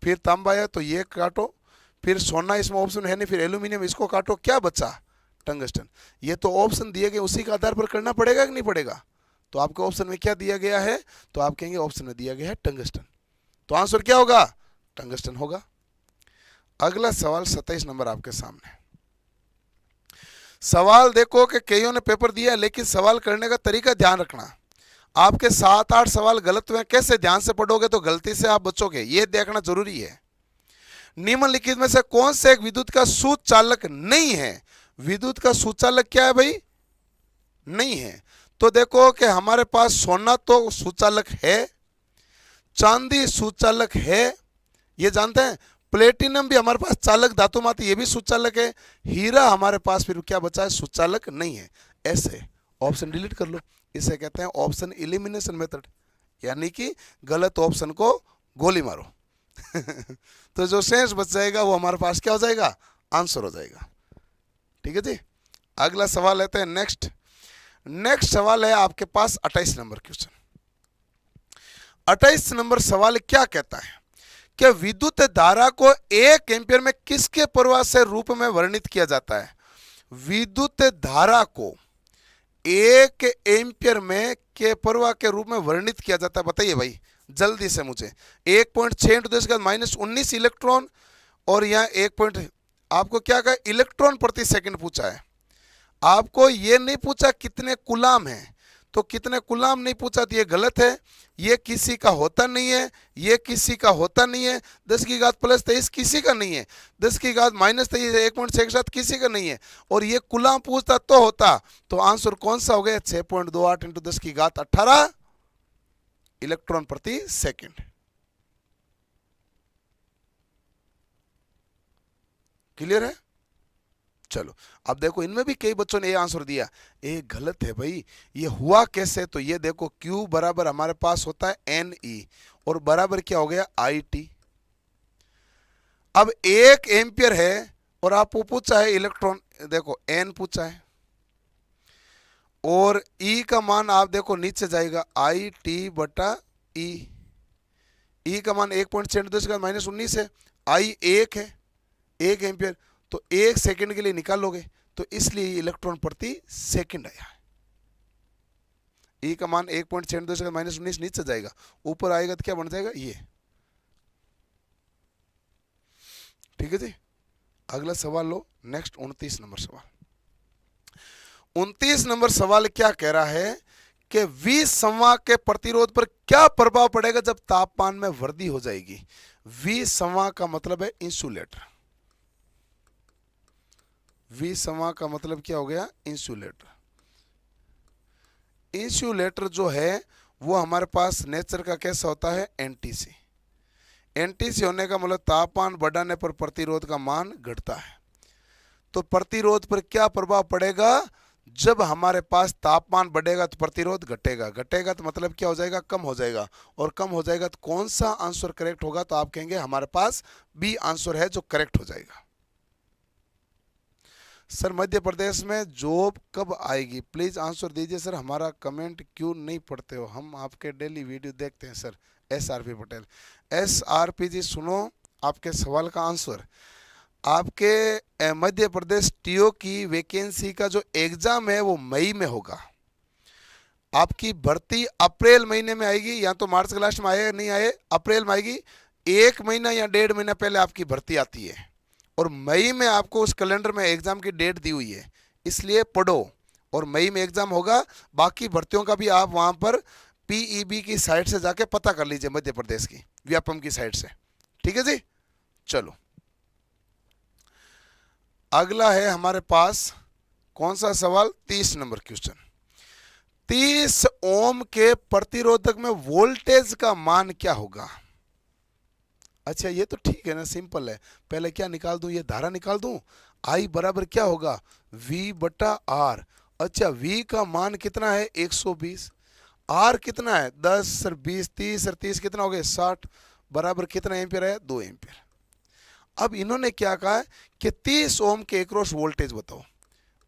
फिर तांबा है तो ये काटो, फिर सोना इसमें ऑप्शन है नहीं, फिर एल्यूमिनियम इसको काटो, क्या बचा, टंगस्टन। ये तो ऑप्शन दिए गए उसी के आधार पर करना पड़ेगा कि नहीं पड़ेगा। तो आपके ऑप्शन में क्या दिया गया है, तो आप कहेंगे ऑप्शन में दिया गया है टंगस्टन, तो आंसर क्या होगा, टंगस्टन होगा। अगला सवाल 27 नंबर आपके सामने। सवाल देखो कि कईयों ने पेपर दिया, लेकिन सवाल करने का तरीका ध्यान रखना। आपके 7-8 सवाल गलत हुए, कैसे ध्यान से पढ़ोगे तो गलती से आप बचोगे, ये देखना जरूरी है। निम्नलिखित में से कौन से एक विद्युत का सुचालक नहीं है। विद्युत का सुचालक क्या है भाई, नहीं है। तो देखो कि हमारे पास सोना तो सुचालक है, चांदी सुचालक है, ये जानते हैं। प्लेटिनम भी हमारे पास चालक धातु माती, ये भी सुचालक है। हीरा हमारे पास फिर क्या बचा है, सुचालक नहीं है। ऐसे ऑप्शन डिलीट कर लो, इसे कहते हैं ऑप्शन एलिमिनेशन मेथड, यानी कि गलत ऑप्शन को गोली मारो तो जो शेष बच जाएगा वो हमारे पास क्या हो जाएगा, आंसर हो जाएगा। ठीक है जी। अगला सवाल लेते हैं नेक्स्ट। नेक्स्ट सवाल है आपके पास 28 नंबर क्वेश्चन। 28 नंबर सवाल क्या कहता है कि विद्युत धारा को 1 एम्पियर में किसके प्रवाह से रूप में वर्णित किया जाता है। विद्युत धारा को 1 एम्पियर में के प्रवाह के रूप में वर्णित किया जाता है, बताइए भाई जल्दी से मुझे। 1.6 × 10⁻19 इलेक्ट्रॉन, और यहाँ 1 आपको क्या कहा, इलेक्ट्रॉन प्रति सेकंड पूछा है। आपको ये नहीं पूछा कितने कुलाम है, तो कितने कूलाम नहीं पूछा, तो ये गलत है। ये किसी का होता नहीं है, ये किसी का होता नहीं है। 10 की घात प्लस 23 किसी का नहीं है, 10 की घात माइनस 23 1.67 किसी का नहीं है, और ये कूलाम पूछता तो होता। तो आंसर कौन सा हो गया? 6.28 इंटू 10 की घात 18 इलेक्ट्रॉन प्रति सेकंड। क्लियर है? चलो अब देखो, इनमें भी कई बच्चों ने ये आंसर दिया, ये गलत है भाई। ये हुआ कैसे? तो ये देखो, Q बराबर हमारे पास होता है NE, और बराबर क्या हो गया? IT। अब 1 एम्पियर है और आपको पूछा है इलेक्ट्रॉन, देखो N पूछा है, और E का मान आप देखो नीचे जाएगा, IT बटा E। E का मान 1.10 का माइनस 19 है, I 1 है, 1 एम्पियर, तो 1 सेकंड के लिए निकालोगे, तो इसलिए इलेक्ट्रॉन प्रति सेकंड आया। E का मान 1.72 का माइनस 19 नीचे जाएगा, ऊपर आएगा तो क्या बन जाएगा? ये। ठीक है जी। अगला सवाल लो, नेक्स्ट 29 नंबर सवाल। 29 नंबर सवाल क्या कह रहा है कि विसंवाहक के प्रतिरोध पर क्या प्रभाव पड़ेगा जब तापमान में वृद्धि हो जाएगी? विसंवाहक का मतलब है इंसुलेटर। विसंवाहक का मतलब क्या हो गया? इंसुलेटर। इंसुलेटर जो है वो हमारे पास नेचर का कैसा होता है? एनटीसी। एनटीसी होने का मतलब तापमान बढ़ाने पर प्रतिरोध का मान घटता है। तो प्रतिरोध पर क्या प्रभाव पड़ेगा? जब हमारे पास तापमान बढ़ेगा तो प्रतिरोध घटेगा, घटेगा तो मतलब क्या हो जाएगा? कम हो जाएगा, और कम हो जाएगा तो कौन सा आंसर करेक्ट होगा? तो आप कहेंगे हमारे पास बी आंसर है जो करेक्ट हो जाएगा। सर मध्य प्रदेश में जॉब कब आएगी? प्लीज आंसर दीजिए सर, हमारा कमेंट क्यों नहीं पढ़ते हो? हम आपके डेली वीडियो देखते हैं सर। SRP पटेल। SRP जी सुनो आपके सवाल का आंसर। आपके मध्य प्रदेश टीओ की वैकेंसी का जो एग्जाम है वो मई में होगा। आपकी भर्ती अप्रैल महीने में आएगी, या तो मार्च के लास्ट में आए नहीं आए, अप्रैल में आएगी। 1 महीना या 1.5 महीना पहले आपकी भर्ती आती है, और मई में आपको उस कैलेंडर में एग्जाम की डेट दी हुई है, इसलिए पढ़ो। और मई में एग्जाम होगा। बाकी भर्तियों का भी आप वहां पर PEB की साइट से जाके पता कर लीजिए, मध्य प्रदेश की व्यापम की साइट से। ठीक है जी। चलो अगला है हमारे पास कौन सा सवाल? 30 नंबर क्वेश्चन। 30 ओम के प्रतिरोधक में वोल्टेज का मान क्या होगा? अच्छा ये तो ठीक है ना, सिंपल है। पहले क्या निकाल दूं? ये धारा निकाल दूं। I बराबर क्या होगा? V बटा R। अच्छा V का मान कितना है? 120। R कितना है? 10 सर 20 30 सर 30 कितना हो गया? 60 बराबर कितना एम्पियर है? 2 एम्पियर। अब इन्होंने क्या कहा है कि 30 ओम के एक्रॉस वोल्टेज बताओ।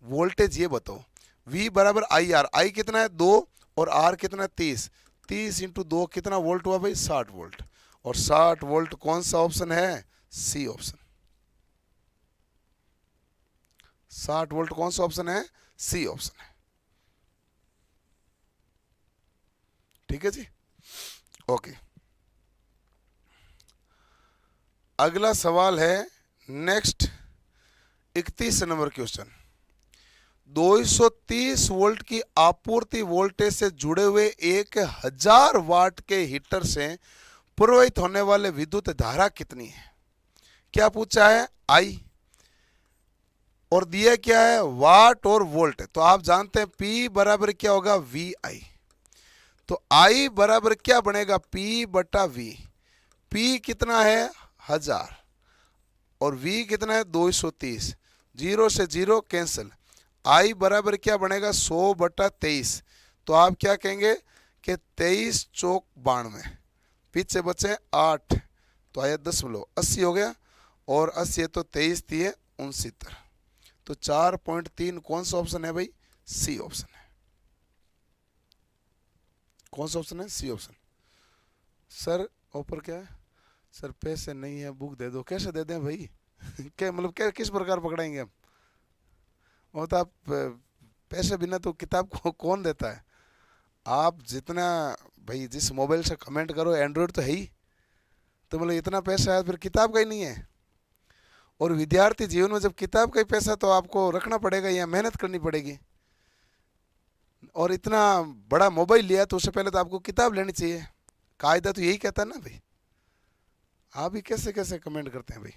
वोल्टेज ये बताओ। V बराबर IR। I कितना है? 2, और R कितना है? 30। 30 इंटू 2 कितना वोल्ट हुआ भाई? 60 वोल्ट। और 60 वोल्ट कौन सा ऑप्शन है? C option. 60 वोल्ट कौन सा ऑप्शन है? सी ऑप्शन है। ठीक है जी। ओके अगला सवाल है नेक्स्ट 31 नंबर क्वेश्चन। 230 वोल्ट की आपूर्ति वोल्टेज से जुड़े हुए 1000 वाट के हीटर से प्रवाहित होने वाले विद्युत धारा कितनी है? क्या पूछा है? I, और दिया क्या है? वाट और वोल्ट। तो आप जानते हैं P बराबर क्या होगा? VI। तो I बराबर क्या बनेगा? P बटा V। P कितना है? 1000, और V कितना है? 230। 0 से 0 कैंसिल। I बराबर क्या बनेगा? 100 बटा 23। तो आप क्या कहेंगे कि 23 चौक 92, पीछे बचे 8, तो आया 10.80 हो गया, और 80 तो 23 दिए 69। तो 4.3 कौन सा ऑप्शन है भाई? सी ऑप्शन है। कौन सा ऑप्शन है? C option. सर ऊपर क्या है? सर पैसे नहीं है, बुक दे दो। कैसे दे दें भाई? क्या मतलब क्या, किस प्रकार पकड़ाएंगे हम? वो तो आप पैसे बिना तो किताब को कौन देता है? आप जितना भाई जिस मोबाइल से कमेंट करो, एंड्रॉयड तो है ही, तो मतलब इतना पैसा है फिर किताब का ही नहीं है। और विद्यार्थी जीवन में जब किताब का ही पैसा, तो आपको रखना पड़ेगा या मेहनत करनी पड़ेगी? और इतना बड़ा मोबाइल लिया तो उससे पहले तो आपको किताब लेनी चाहिए। कायदा तो यही कहता है ना भाई। आप भी कैसे कैसे कमेंट करते हैं भाई।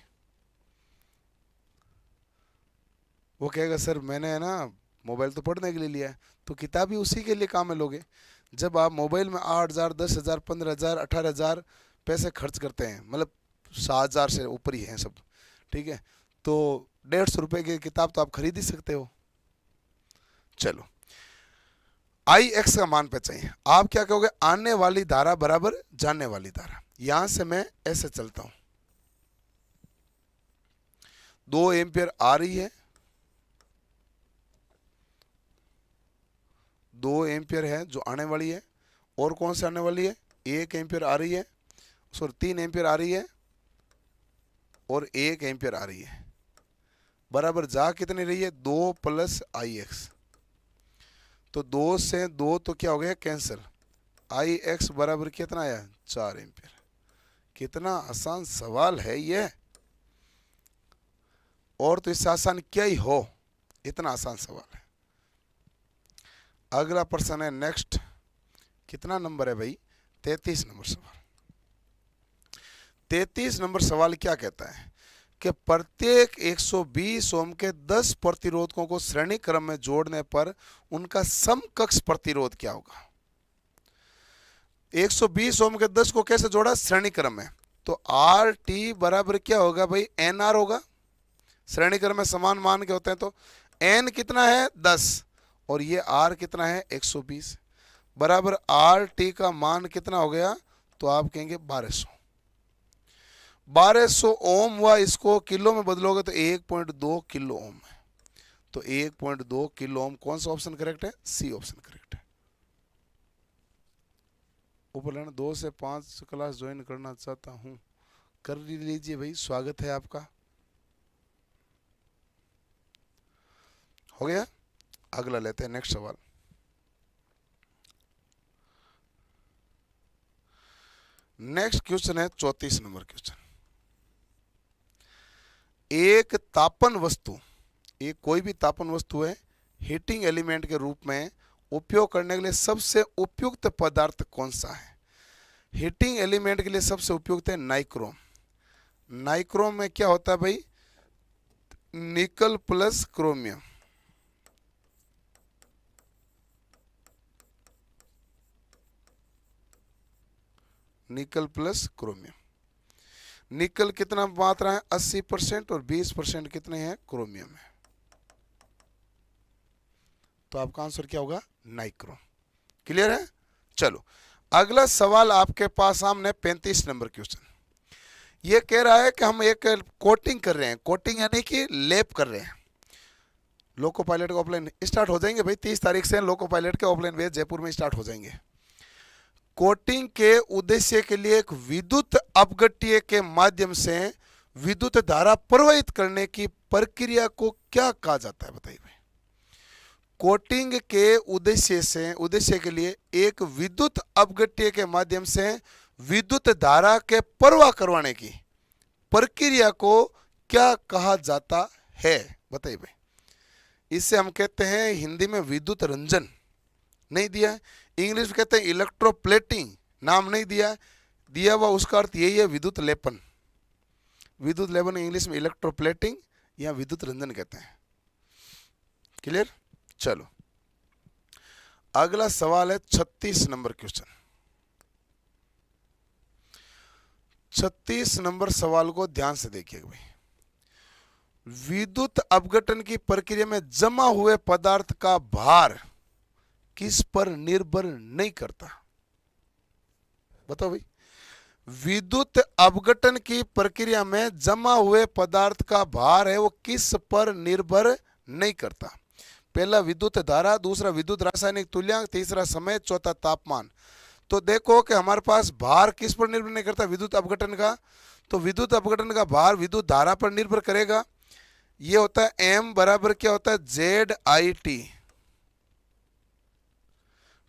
वो कहेगा सर मैंने है ना मोबाइल तो पढ़ने के लिए लिया है, तो किताब भी उसी के लिए काम में लोगे। जब आप मोबाइल में 8,000, 10,000, 15,000, 18,000 पैसे खर्च करते हैं, मतलब 7,000 से ऊपर ही हैं सब, ठीक है, तो 150 रुपये की किताब तो आप खरीद ही सकते हो। चलो, आई एक्स का मान पहचानिए। आप क्या कहोगे, आने वाली धारा बराबर जाने वाली धारा। यहां से मैं ऐसे चलता हूं, 2 एम्पियर आ रही है, 2 एम्पियर है जो आने वाली है, और कौन से आने वाली है, 1 एम्पियर आ रही है, सॉरी 3 एम्पियर आ रही है, और 1 एम्पियर आ रही है। बराबर जा कितनी रही है, 2 प्लस आई एक्स। तो 2 से 2 तो क्या हो गया, कैंसिल। आई एक्स बराबर कितना आया, 4 एम्पियर। कितना आसान सवाल है ये, और तो इससे आसान क्या ही हो, इतना आसान सवाल है। अगला प्रश्न है नेक्स्ट, कितना नंबर है भाई, 33 नंबर सवाल। 33 नंबर सवाल क्या कहता है कि प्रत्येक 120 ओम के 10 प्रतिरोधकों को श्रेणी क्रम में जोड़ने पर उनका समकक्ष प्रतिरोध क्या होगा। 120 ओम के 10 को कैसे जोड़ा, श्रेणी क्रम में, तो आर टी बराबर क्या होगा भाई, एन आर होगा। श्रेणी क्रम में समान मान के होते हैं, तो एन कितना है 10 और ये आर कितना है 120, बराबर आर टी का मान कितना हो गया, तो आप कहेंगे 1200 ओम हुआ। इसको किलो में बदलोगे तो 1.2 किलो ओम है, तो 1.2 किलो ओम। कौन सा ऑप्शन करेक्ट है, सी ऑप्शन करेक्ट है। ऊपर लेना 2 से 5 क्लास ज्वाइन करना चाहता हूं, कर लीजिए भाई, स्वागत है आपका। हो गया, अगला लेते हैं नेक्स्ट सवाल। नेक्स्ट क्वेश्चन है 34 नंबर क्वेश्चन। एक तापन वस्तु, एक कोई भी तापन वस्तु है, हीटिंग एलिमेंट के रूप में उपयोग करने के लिए सबसे उपयुक्त पदार्थ कौन सा है। हीटिंग एलिमेंट के लिए सबसे उपयुक्त है नाइक्रोम। नाइक्रोम में क्या होता है भाई, nickel plus chromium. Nickel plus chromium. निकल कितना मात्रा है, 80% और 20% कितने हैं, क्रोमियम है। तो आपका आंसर क्या होगा, नाइक्रोम। क्लियर है। चलो, अगला सवाल आपके पास सामने 35 नंबर क्वेश्चन। ये कह रहा है कि हम एक कोटिंग कर रहे हैं, कोटिंग यानी कि लेप कर रहे हैं। लोको पायलट के ऑफलाइन स्टार्ट हो जाएंगे भाई, 30 तारीख से लोको पायलट के ऑफलाइन बैच जयपुर में स्टार्ट हो जाएंगे। कोटिंग के उद्देश्य के लिए एक विद्युत अपघट्य के माध्यम से विद्युत धारा प्रवाहित करने की प्रक्रिया को क्या कहा जाता है, बताइए भाई। कोटिंग के उद्देश्य के लिए एक विद्युत अपघट्य के माध्यम से विद्युत धारा के प्रवाह करवाने की प्रक्रिया को क्या कहा जाता है, बताइए भाई। इससे हम कहते हैं हिंदी में विद्युत रंजन, नहीं दिया है। इंग्लिश में कहते हैं इलेक्ट्रोप्लेटिंग, नाम नहीं दिया, दिया हुआ उसका अर्थ यही है, विद्युत लेपन। विद्युत लेपन इंग्लिश में इलेक्ट्रोप्लेटिंग या विद्युत रंजन कहते हैं। क्लियर। चलो, अगला सवाल है 36 नंबर क्वेश्चन। 36 नंबर सवाल को ध्यान से देखिएगा भाई। विद्युत अपघटन की प्रक्रिया में जमा हुए पदार्थ का भार किस पर निर्भर नहीं करता, बताओ भाई। विद्युत अपघटन की प्रक्रिया में जमा हुए पदार्थ का भार है वो किस पर निर्भर नहीं करता। पहला विद्युत धारा, दूसरा विद्युत रासायनिक तुल्यांक, तीसरा समय, चौथा तापमान। तो देखो कि हमारे पास भार किस पर निर्भर नहीं करता, विद्युत अपघटन का। तो विद्युत अपघटन का भार विद्युत धारा पर निर्भर करेगा। ये होता है m बराबर क्या होता है, ZIT।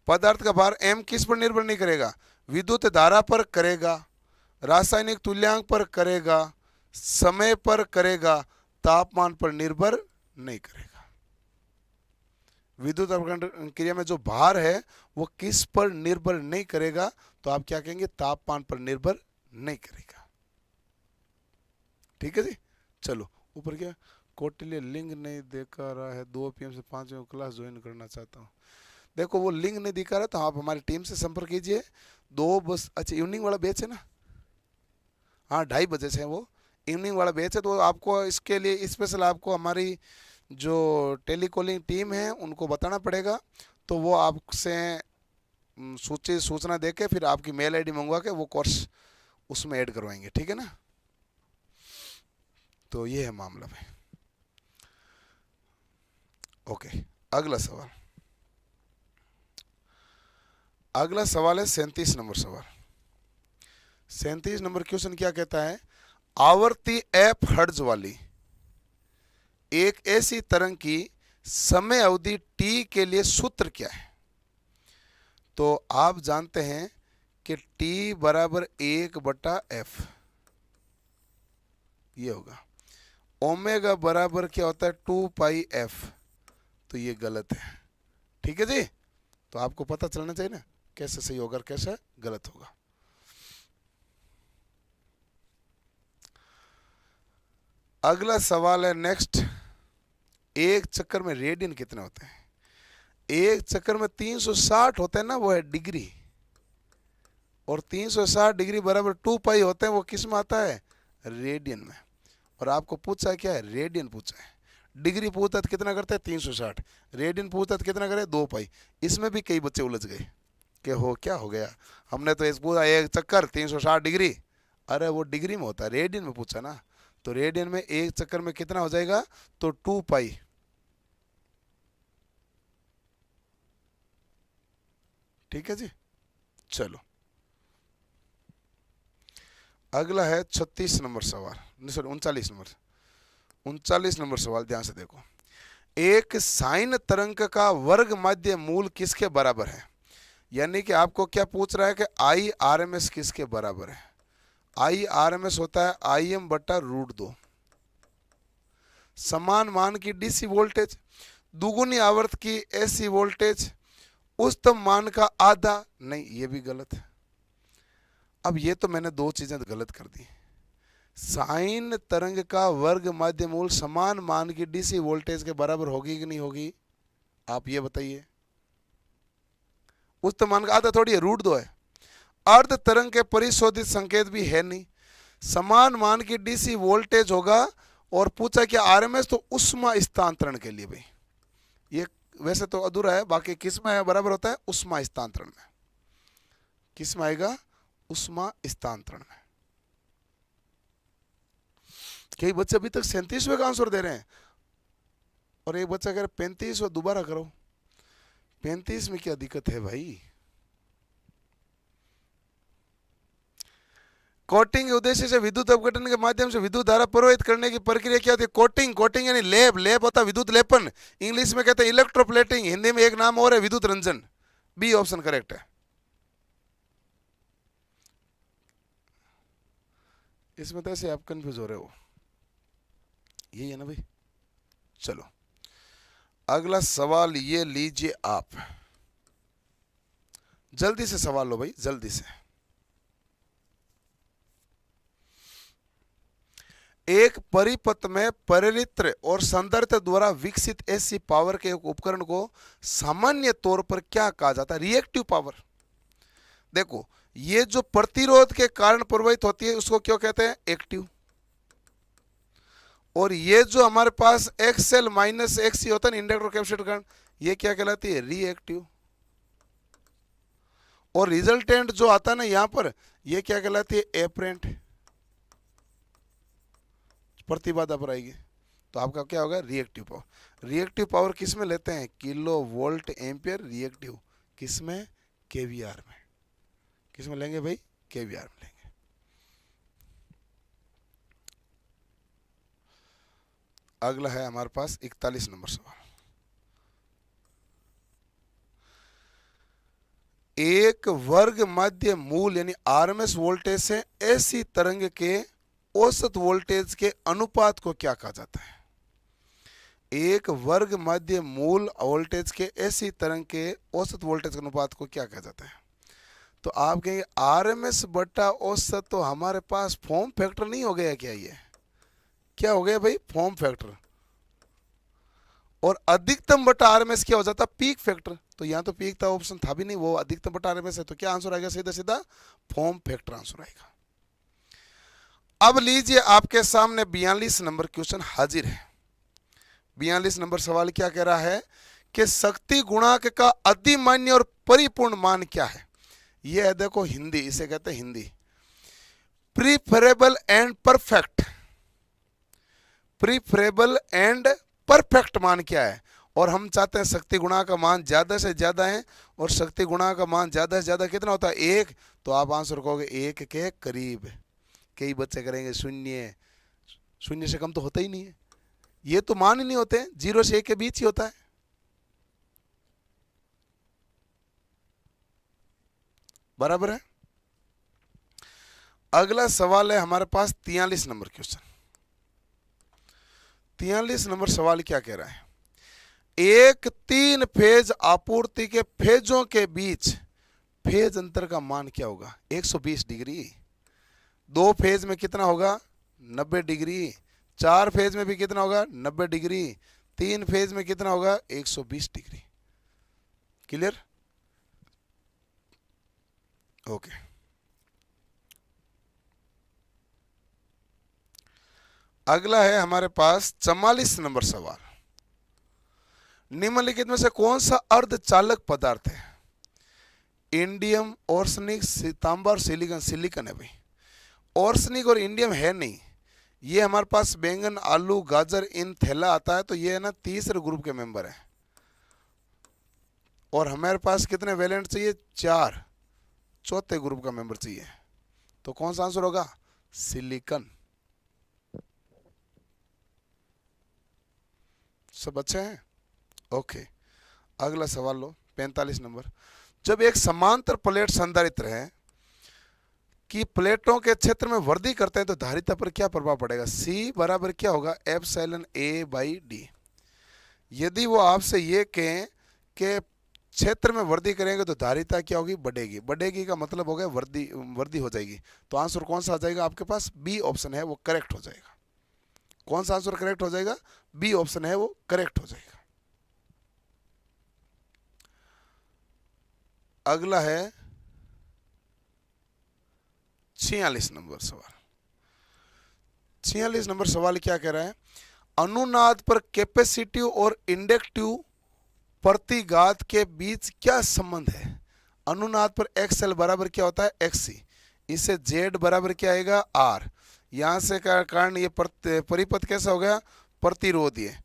पदार्थ का भार m किस पर निर्भर नहीं करेगा, विद्युत धारा पर करेगा, रासायनिक तुल्यांक पर करेगा, समय पर करेगा, तापमान पर निर्भर नहीं करेगा। विद्युत अपघटन क्रिया में जो भार है वो किस पर निर्भर नहीं करेगा, तो आप क्या कहेंगे, तापमान पर निर्भर नहीं करेगा। ठीक है जी। चलो ऊपर क्या, कौटिल्य लिंक नहीं दिखा रहा है, 2 PM से 5 AM क्लास ज्वाइन करना चाहता हूँ। देखो वो लिंक नहीं दिखा रहा तो आप हमारी टीम से संपर्क कीजिए। 2 बस, अच्छा इवनिंग वाला बैच है ना, हाँ 2:30 बजे से वो इवनिंग वाला बैच है, तो आपको इसके लिए स्पेशल आपको हमारी जो टेलीकॉलिंग टीम है उनको बताना पड़ेगा, तो वो आपसे सूचना देके फिर आपकी मेल आईडी मंगवा के वो कोर्स उसमें ऐड करवाएंगे। ठीक है ना, तो ये है मामला भाई। ओके, अगला सवाल, अगला सवाल है 37 नंबर सवाल। 37 नंबर क्वेश्चन क्या कहता है, आवर्ती एफ हर्ट्ज वाली एक ऐसी तरंग की समय अवधि टी के लिए सूत्र क्या है। तो आप जानते हैं कि टी बराबर 1/f ये होगा, ओमेगा बराबर क्या होता है 2πf, तो ये गलत है। ठीक है जी, तो आपको पता चलना चाहिए ना कैसे सही होगा और कैसे गलत होगा। अगला सवाल है नेक्स्ट, एक चक्कर में रेडियन कितने होते हैं। एक चक्कर में 360 होते हैं ना, वो है डिग्री, और 360 डिग्री बराबर 2π होते हैं, वो किस में आता है, रेडियन में। और आपको पूछा है क्या है, रेडियन पूछा है। डिग्री पूछता तो कितना करते हैं 360, रेडियन पूछता तो कितना करे 2π। इसमें भी कई बच्चे उलझ गए कि हो क्या हो गया, हमने तो इस पूछा एक चक्कर 360 डिग्री, अरे वो डिग्री में होता है, रेडियन में पूछा ना, तो रेडियन में एक चक्कर में कितना हो जाएगा, तो 2π। ठीक है जी। चलो अगला है 36 नंबर सवाल, नहीं सॉरी 39 नंबर सवाल, ध्यान से देखो। एक साइन तरंग का वर्ग माध्य मूल किसके बराबर है। यानी कि आपको क्या पूछ रहा है कि IRMS किसके बराबर है। IRMS होता है IM/√2। समान मान की DC वोल्टेज, दुगुनी आवर्त की AC वोल्टेज, उच्चतम मान का आधा, नहीं ये भी गलत है। अब ये तो मैंने 2 चीजें गलत कर दी। साइन तरंग का वर्ग माध्य मूल समान मान की DC वोल्टेज के बराबर होगी कि नहीं होगी, आप ये बताइए। उच्चतम मान का आधा थोड़ी है, √2 है। अर्ध तरंग के परिशोधित संकेत भी है नहीं, समान मान की DC वोल्टेज होगा, और पूछा क्या RMS, तो उष्मा स्थानांतरण के लिए भाई, ये वैसे तो अधूरा है, बाकी किस में बराबर होता है, उष्मा स्थानांतरण में। किस में आएगा, उष्मा स्थानांतरण में। कई बच्चे अभी तक 37वें का आंसर दे रहे हैं, और एक बच्चा कह रहा 35, और दोबारा करो। 35 में क्या दिक्कत है भाई। कोटिंग के उद्देश्य से विद्युत अपघटन के माध्यम से विद्युत धारा प्रवाहित करने की प्रक्रिया क्या होती है, कोटिंग यानी लेप होता है विद्युत लेपन, इंग्लिश में कहते हैं इलेक्ट्रोप्लेटिंग, हिंदी में एक नाम और है विद्युत रंजन। बी ऑप्शन करेक्ट है। इसमें तो ऐसे आप कंफ्यूज हो रहे हो, यही है ना भाई। चलो अगला सवाल ये लीजिए आप, जल्दी से सवाल लो भाई, जल्दी से। एक परिपथ में परिरित्र और संधारित्र द्वारा विकसित ऐसी पावर के एक उपकरण को सामान्य तौर पर क्या कहा जाता है, रिएक्टिव पावर। देखो ये जो प्रतिरोध के कारण प्रवाहित होती है उसको क्यों कहते हैं, एक्टिव। और ये जो हमारे पास XL - XC होता है ना, इंडक्टर कैपेसिटर करंट, ये क्या कहलाती है, रिएक्टिव। और रिजल्टेंट जो आता है ना यहां पर, ये क्या कहलाती है, एपरेंट, प्रतिबाधा पर आएगी, तो आपका क्या होगा, रिएक्टिव पावर। रिएक्टिव पावर किस में लेते हैं, किलो वोल्ट एम्पियर रिएक्टिव, किस में, KVR में। किस में लेंगे भाई, KVR में लेंगे। अगला है हमारे पास 41 नंबर सवाल। एक वर्ग माध्य मूल यानी RMS वोल्टेज से ऐसी तरंग के औसत वोल्टेज के अनुपात को क्या कहा जाता है। एक वर्ग माध्य मूल वोल्टेज के ऐसी तरंग के औसत वोल्टेज के अनुपात को क्या कहा जाता है? तो आप कहेंगे आरएमएस बटा औसत, तो हमारे पास फॉर्म फैक्टर नहीं हो गया क्या? ये क्या हो गया भाई? Form factor. और अधिकतम बटा आरएमएस क्या हो जाता? Peak factor. तो यहाँ तो पीक था, ऑप्शन था भी नहीं, वो अधिकतम बटा आरएमएस है, तो क्या आंसर आएगा? सीधा सीधा फॉर्म फैक्टर आंसर आएगा। अब लीजिए आपके सामने 42 नंबर क्वेश्चन हाजिर है। 42 नंबर सवाल क्या कह रहा है कि शक्ति गुणांक का अधिमान्य और परिपूर्ण मान क्या है? ये है देखो हिंदी, इसे कहते हैं Hindi. Preferable and perfect, preferable and perfect मान क्या है? और हम चाहते हैं शक्ति गुणा का मान ज्यादा से ज्यादा है, और शक्ति गुणा का मान ज्यादा से ज्यादा कितना होता है? 1। तो आप आंसर कहोगे 1 के करीब। कई बच्चे करेंगे 0, 0 से कम तो होता ही नहीं है, ये तो मान ही नहीं होते, 0 से 1 के बीच ही होता है। बराबर है। अगला सवाल है हमारे पास 43 नंबर क्वेश्चन। 43 नंबर सवाल क्या कह रहा है? एक 3 फेज आपूर्ति के फेजों के बीच फेज अंतर का मान क्या होगा? 120 डिग्री। 2 फेज में कितना होगा? 90 डिग्री। 4 फेज में भी कितना होगा? 90 डिग्री। 3 फेज में कितना होगा? 120 डिग्री। क्लियर? ओके। अगला है हमारे पास 44 नंबर सवाल। निम्नलिखित में से कौन सा अर्धचालक पदार्थ है? इंडियम, ऑर्सनिक, तांबा और सिलिकॉन। सिलिकॉन है भाई, ऑर्सनिक और इंडियम है नहीं। ये हमारे पास बैंगन, आलू, गाजर इन थैला आता है, तो ये है ना तीसरे ग्रुप के मेंबर है। और हमारे पास कितने वैलेंट चाहिए? 4, चौथे ग्रुप का मेंबर चाहिए। तो कौन सा आंसर होगा? सिलिकॉन। सब अच्छे हैं? ओके। अगला सवाल लो, 45 नंबर। जब एक समांतर प्लेट संधारित्र है कि प्लेटों के क्षेत्र में वृद्धि करते हैं तो धारिता पर क्या प्रभाव पड़ेगा? C बराबर क्या होगा? Epsilon A by D. यदि वो आपसे ये कहें कि क्षेत्र में वृद्धि करेंगे तो धारिता क्या होगी? बढ़ेगी। बढ़ेगी का मतलब हो गया वृद्धि हो जाएगी। तो आंसर कौन सा आ जाएगा आपके पास? बी ऑप्शन है वो करेक्ट हो जाएगा। कौन सा आंसर करेक्ट हो जाएगा? बी ऑप्शन है वो करेक्ट हो जाएगा। अगला है 46 नंबर सवाल। 46 नंबर सवाल क्या कह रहा है? अनुनाद पर कैपेसिटिव और इंडक्टिव प्रतिघात के बीच क्या संबंध है? अनुनाद पर XL बराबर क्या होता है? XC। इससे Z बराबर क्या आएगा? R। यहां से कारण ये परिपथ कैसा हो गया? प्रतिरोधीय।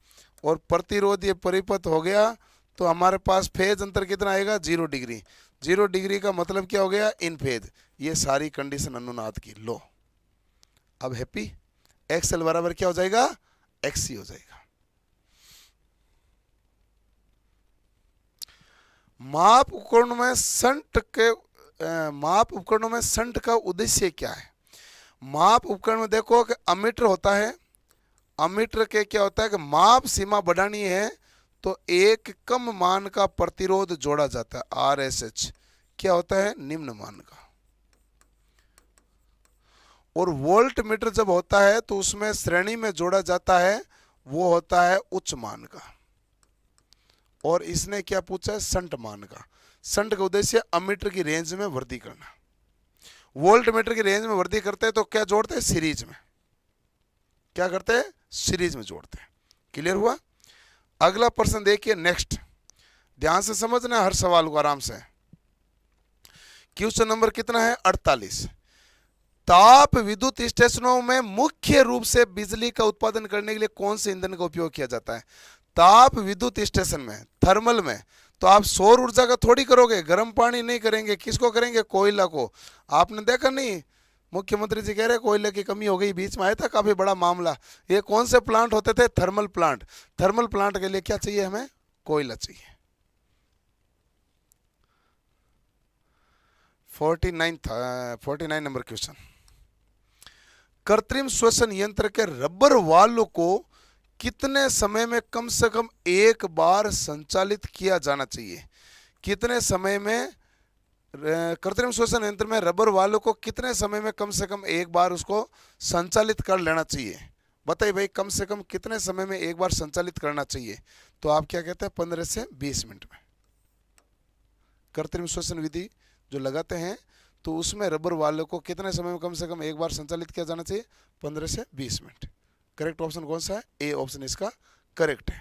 और प्रतिरोधीय परिपथ हो गया तो हमारे पास फेज अंतर कितना आएगा? 0 डिग्री। 0 डिग्री का मतलब क्या हो गया? इन फेज। ये सारी कंडीशन अनुनाद की लो। अब हैप्पी? XL बराबर क्या हो जाएगा? XC हो जाएगा। माप उपकरणों में शंट का उद्देश्य क्या है? माप उपकरण में देखो कि अमीटर होता है। अमीटर के क्या होता है कि माप सीमा बढ़ानी है तो एक कम मान का प्रतिरोध जोड़ा जाता है, RSH। क्या होता है? निम्न मान का। और वोल्ट मीटर जब होता है तो उसमें श्रेणी में जोड़ा जाता है, वो होता है उच्च मान का। और इसने क्या पूछा है? शंट मान का। शंट का उद्देश्य अमीटर की रेंज में वृद्धि करना। वोल्ट मीटर की रेंज में वृद्धि करते हैं तो क्या जोड़ते हैं? सीरीज में। क्या करते हैं? सीरीज में जोड़ते हैं। क्लियर हुआ? अगला प्रश्न देखिए नेक्स्ट। ध्यान से समझना हर सवाल को आराम से। क्वेश्चन नंबर कितना है? 48। ताप विद्युत स्टेशनों में मुख्य रूप से बिजली का उत्पादन करने के लिए कौन से ईंधन का उपयोग किया जाता है? ताप विद्युत स्टेशन में, थर्मल में, तो आप सौर ऊर्जा का थोड़ी करोगे, गर्म पानी नहीं करेंगे। किसको करेंगे? कोयला को। आपने देखा नहीं, मुख्यमंत्री जी कह रहे कोयले की कमी हो गई, बीच में आया था काफी बड़ा मामला। ये कौन से प्लांट होते थे? Thermal plant. थर्मल प्लांट के लिए क्या चाहिए हमें? कोयला चाहिए। 49 नंबर क्वेश्चन। कृत्रिम श्वसन यंत्र के रबर वाल्व को कितने समय में कम से कम एक बार संचालित किया जाना चाहिए? कितने समय में कृत्रिम श्वसन यंत्र में रबर वालों को कितने समय में कम से कम एक बार उसको संचालित कर लेना चाहिए? बताइए भाई, कम से कम कितने समय में एक बार संचालित करना चाहिए? तो आप क्या कहते हैं? 15 से 20 मिनट में। कृत्रिम श्वसन विधि जो लगाते हैं तो उसमें रबर वालों को कितने समय में कम से कम एक बार संचालित किया जाना चाहिए? 15 से 20 मिनट। करेक्ट ऑप्शन कौन सा है? ए ऑप्शन इसका करेक्ट है।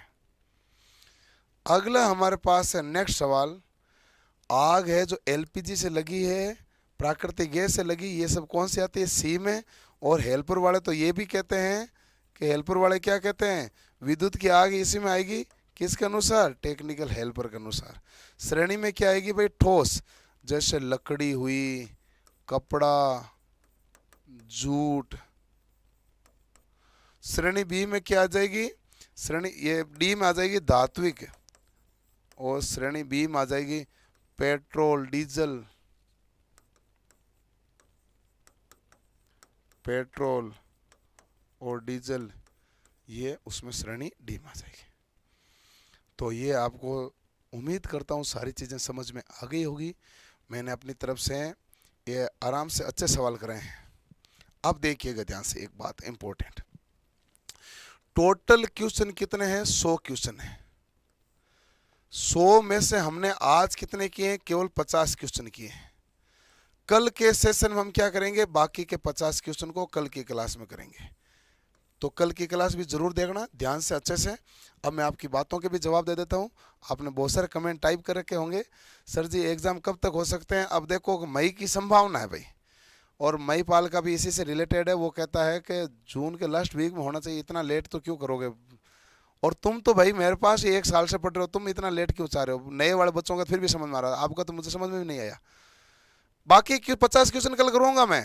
अगला हमारे पास है नेक्स्ट सवाल। आग है जो एलपीजी से लगी है, प्राकृतिक गैस से लगी, ये सब कौन सी आती है? सी में। और हेल्पर वाले तो ये भी कहते हैं कि हेल्पर वाले क्या कहते हैं? विद्युत की आग इसी में आएगी। किसके अनुसार? टेक्निकल हेल्पर के अनुसार। श्रेणी में क्या आएगी भाई? ठोस, जैसे लकड़ी हुई, कपड़ा, जूट। श्रेणी बी में क्या आ जाएगी? श्रेणी ये डी में आ जाएगी धात्विक, और श्रेणी बी में आ जाएगी पेट्रोल डीजल, पेट्रोल और डीजल, ये उसमें श्रेणी डी में आ जाएगी। तो ये आपको उम्मीद करता हूँ सारी चीज़ें समझ में आ गई होगी। मैंने अपनी तरफ से ये आराम से अच्छे सवाल कराए हैं। अब देखिएगा ध्यान से एक बात इंपॉर्टेंट। टोटल क्वेश्चन कितने हैं? 100 क्वेश्चन है। 100 में से हमने आज कितने किए हैं? केवल 50 क्वेश्चन किए हैं। कल के सेशन में हम क्या करेंगे? बाकी के 50 क्वेश्चन को कल की क्लास में करेंगे। तो कल की क्लास भी जरूर देखना ध्यान से अच्छे से। अब मैं आपकी बातों के भी जवाब दे देता हूँ। आपने बहुत सारे कमेंट टाइप कर रखे होंगे, सर जी एग्ज़ाम कब तक हो सकते हैं? अब देखो मई की संभावना है भाई, और मई पाल का भी इसी से रिलेटेड है। वो कहता है कि जून के लास्ट वीक में होना चाहिए, इतना लेट तो क्यों करोगे? और तुम तो भाई मेरे पास ही 1 साल से पढ़ रहे हो, तुम इतना लेट क्यों चाह रहे हो? नए वाले बच्चों का फिर भी समझ में आ रहा है, आपका तो मुझे समझ में भी नहीं आया। बाकी 50 क्वेश्चन कल करूँगा मैं।